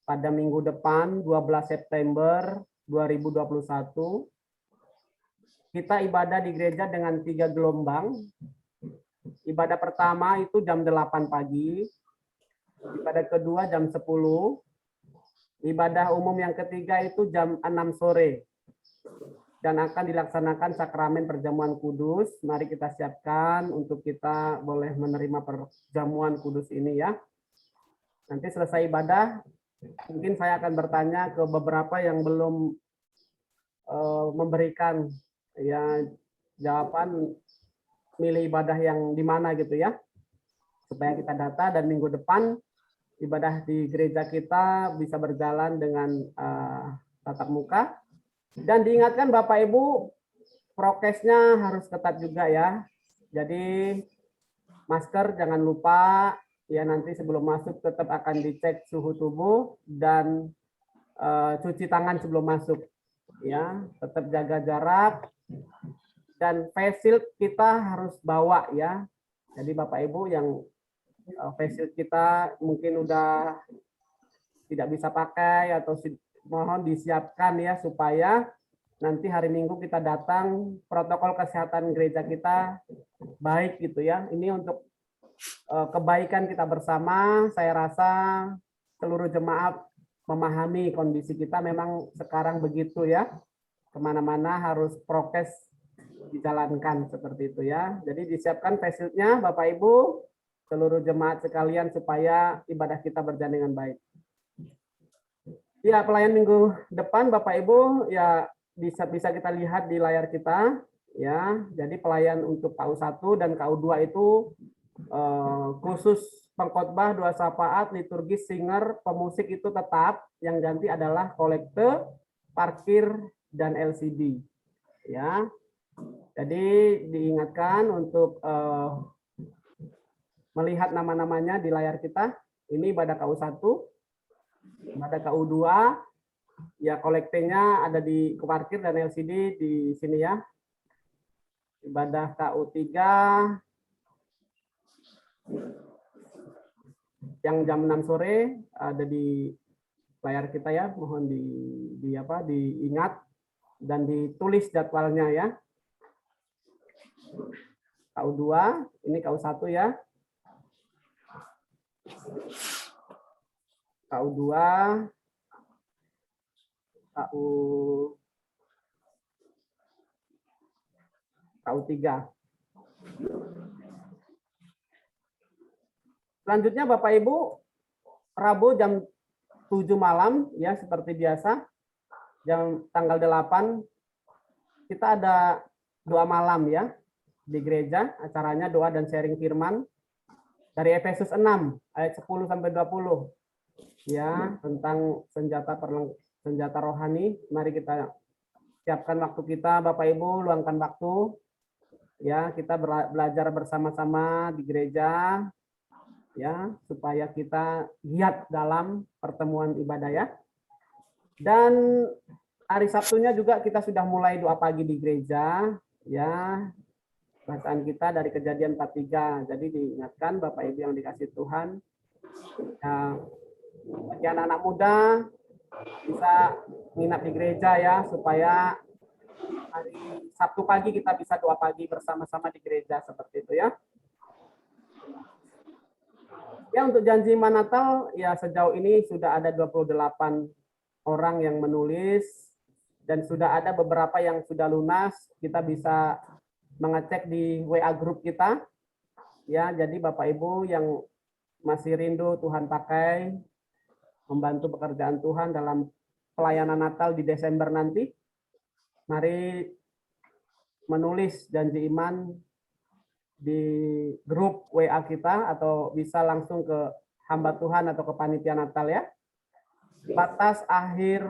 pada minggu depan, 12 September 2021. Kita ibadah di gereja dengan 3 gelombang. Ibadah pertama itu jam 8 pagi. Ibadah kedua jam 10. Ibadah umum yang ketiga itu jam 6 sore. Dan akan dilaksanakan sakramen perjamuan kudus. Mari kita siapkan untuk kita boleh menerima perjamuan kudus ini ya. Nanti selesai ibadah, mungkin saya akan bertanya ke beberapa yang belum memberikan ya jawaban milih ibadah yang di mana gitu ya. Supaya kita data dan minggu depan ibadah di gereja kita bisa berjalan dengan tatap muka. Dan diingatkan Bapak Ibu, prokesnya harus ketat juga ya. Jadi masker jangan lupa ya, nanti sebelum masuk tetap akan dicek suhu tubuh dan cuci tangan sebelum masuk ya. Tetap jaga jarak dan face shield kita harus bawa ya. Jadi Bapak Ibu yang face shield kita mungkin udah tidak bisa pakai atau mohon disiapkan ya supaya nanti hari Minggu kita datang protokol kesehatan gereja kita baik gitu ya. Ini untuk kebaikan kita bersama. Saya rasa seluruh jemaat memahami kondisi kita memang sekarang begitu ya. Kemana-mana harus prokes dijalankan seperti itu ya. Jadi disiapkan face shield-nya Bapak Ibu, seluruh jemaat sekalian supaya ibadah kita berjalan dengan baik. Ya, pelayan minggu depan Bapak Ibu ya bisa kita lihat di layar kita ya. Jadi pelayan untuk KU1 dan KU2 itu khusus pengkhotbah, doa syafaat, liturgis, singer, pemusik itu tetap, yang ganti adalah kolekte, parkir dan LCD. Ya. Jadi diingatkan untuk melihat nama-namanya di layar kita. Ini ibadah KU1. Ada KU2, ya kolektenya ada di parkir dan LCD di sini ya. Ibadah KU3 yang jam 6 sore ada di layar kita ya. Mohon diingat dan ditulis jadwalnya ya. KU2, ini KU1 ya. KU2, KU3. Selanjutnya Bapak Ibu, Rabu jam 7 malam ya seperti biasa. Jam tanggal 8 kita ada doa malam ya di gereja, acaranya doa dan sharing firman dari Efesus 6 ayat 10 sampai 20. Ya, tentang senjata rohani. Mari kita siapkan waktu kita, Bapak Ibu, luangkan waktu. Ya, kita belajar bersama-sama di gereja, ya, supaya kita giat dalam pertemuan ibadah ya. Dan hari Sabtunya juga kita sudah mulai doa pagi di gereja, ya. Bacaan kita dari Kejadian 43. Jadi diingatkan Bapak Ibu yang dikasih Tuhan, ya, bagi anak-anak muda bisa nginap di gereja ya, supaya hari Sabtu pagi kita bisa doa pagi bersama-sama di gereja seperti itu ya. Ya, untuk janji iman Natal ya sejauh ini sudah ada 28 orang yang menulis dan sudah ada beberapa yang sudah lunas. Kita bisa mengecek di WA grup kita. Ya, jadi Bapak Ibu yang masih rindu Tuhan pakai membantu pekerjaan Tuhan dalam pelayanan Natal di Desember nanti, mari menulis janji iman di grup WA kita atau bisa langsung ke hamba Tuhan atau ke panitia Natal ya. Batas akhir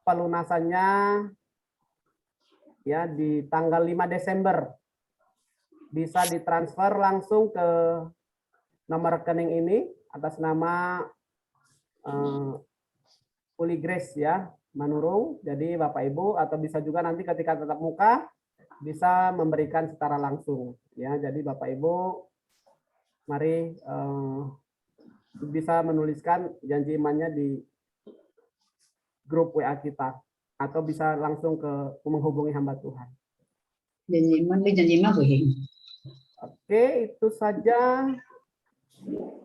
pelunasannya ya di tanggal 5 Desember. Bisa ditransfer langsung ke nomor rekening ini atas nama Uli Grace ya, Manurung. Jadi Bapak Ibu atau bisa juga nanti ketika tatap muka bisa memberikan secara langsung ya. Jadi Bapak Ibu mari bisa menuliskan janji imannya di grup WA kita atau bisa langsung ke menghubungi hamba Tuhan. Janji iman boleh. Oke, itu saja.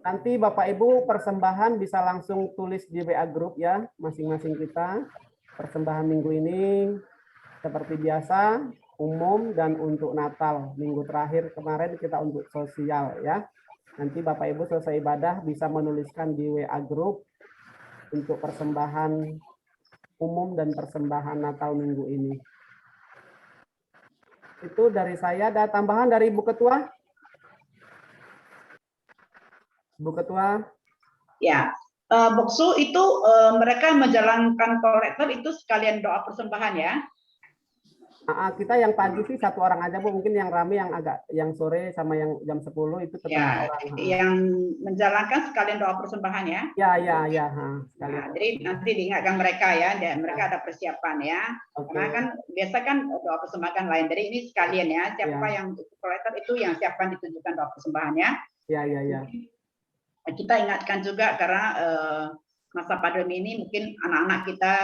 Nanti Bapak Ibu persembahan bisa langsung tulis di WA grup ya, masing-masing kita. Persembahan minggu ini seperti biasa, umum dan untuk Natal. Minggu terakhir kemarin kita untuk sosial ya. Nanti Bapak Ibu selesai ibadah bisa menuliskan di WA grup untuk persembahan umum dan persembahan Natal minggu ini. Itu dari saya. Ada tambahan dari Ibu Ketua? Bu Ketua. Ya, Boksu itu mereka menjalankan kolektor itu sekalian doa persembahan ya. Kita yang pagi sih satu orang aja Bu, mungkin yang rame yang sore sama yang jam 10 itu tetap Ya, orang. yang menjalankan sekalian doa persembahan ya. Ya. Nah, jadi nanti diingatkan mereka ya, dan mereka ada persiapan ya. Oke. Karena kan biasa kan doa persembahan lain. Jadi ini sekalian ya, siapa yang kolektor itu yang siapkan ditunjukkan doa persembahan ya. Ya. Kita ingatkan juga karena masa pandemi ini mungkin anak-anak kita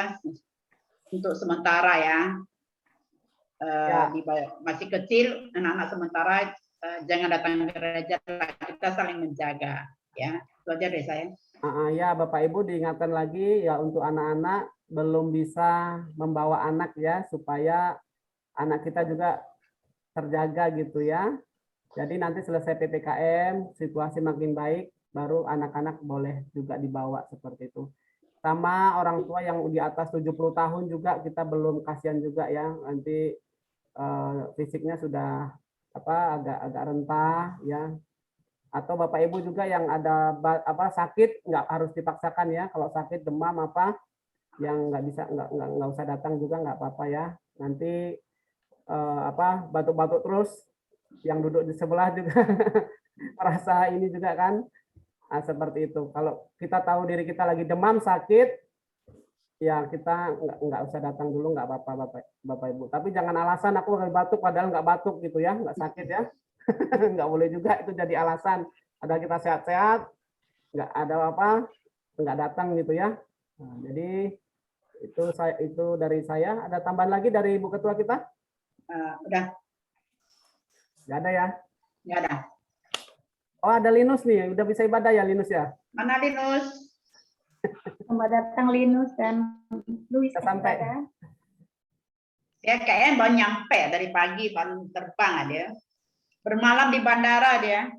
untuk sementara ya, masih kecil, anak-anak sementara jangan datang ke gereja, kita saling menjaga ya. Itu aja dari saya. Ya Bapak Ibu diingatkan lagi ya untuk anak-anak belum bisa membawa anak ya, supaya anak kita juga terjaga gitu ya. Jadi nanti selesai PPKM, situasi makin baik, baru anak-anak boleh juga dibawa seperti itu. Sama orang tua yang di atas 70 tahun juga kita belum, kasihan juga ya, nanti fisiknya sudah agak rentah ya. Atau Bapak Ibu juga yang ada sakit, nggak harus dipaksakan ya. Kalau sakit demam yang nggak usah datang juga nggak apa-apa ya. Nanti batuk-batuk terus, yang duduk di sebelah juga merasa ini juga kan. Nah, seperti itu. Kalau kita tahu diri kita lagi demam, sakit, ya kita nggak usah datang dulu, nggak apa-apa Bapak Ibu. Tapi jangan alasan aku lagi batuk padahal nggak batuk gitu ya, nggak sakit ya. Nggak boleh juga itu jadi alasan. Ada kita sehat-sehat, nggak ada apa, nggak datang gitu ya. Nah, jadi itu dari saya. Ada tambahan lagi dari Ibu Ketua kita? Udah. Nggak ada ya? Nggak ada. Oh, ada Linus nih, udah bisa ibadah ya Linus ya? Mana Linus? Selamat datang Linus dan Luis. Sampai. Ya kayaknya baru nyampe dari pagi, baru terbang dia. Bermalam di bandara dia.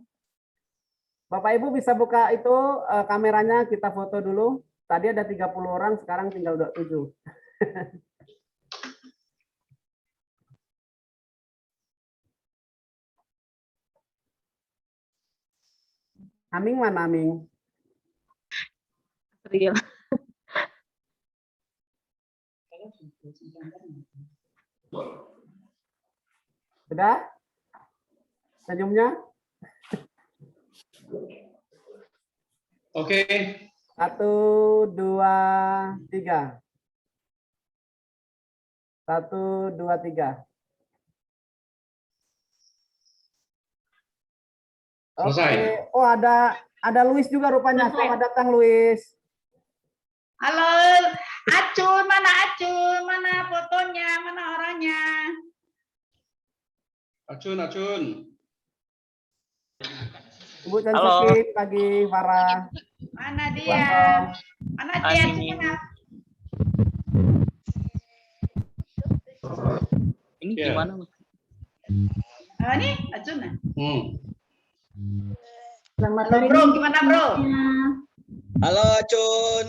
Bapak Ibu bisa buka itu kameranya, kita foto dulu. Tadi ada 30 orang, sekarang tinggal 27. Aming mana Aming? Real. Sudah? Senyumnya? Oke. 1, 2, 3. 1, 2, 3. Selesai. Oke. Oh, ada Luis juga rupanya. Selamat datang Luis. Halo, Acun, mana Acun? Mana fotonya? Mana orangnya? Acun. Ibu cantik pagi Farah. Mana dia? Mana dia? Mana? Ini Ya. gimana? Ini Acun. Selamat Halo bro, gimana bro? Ya. Halo Cun.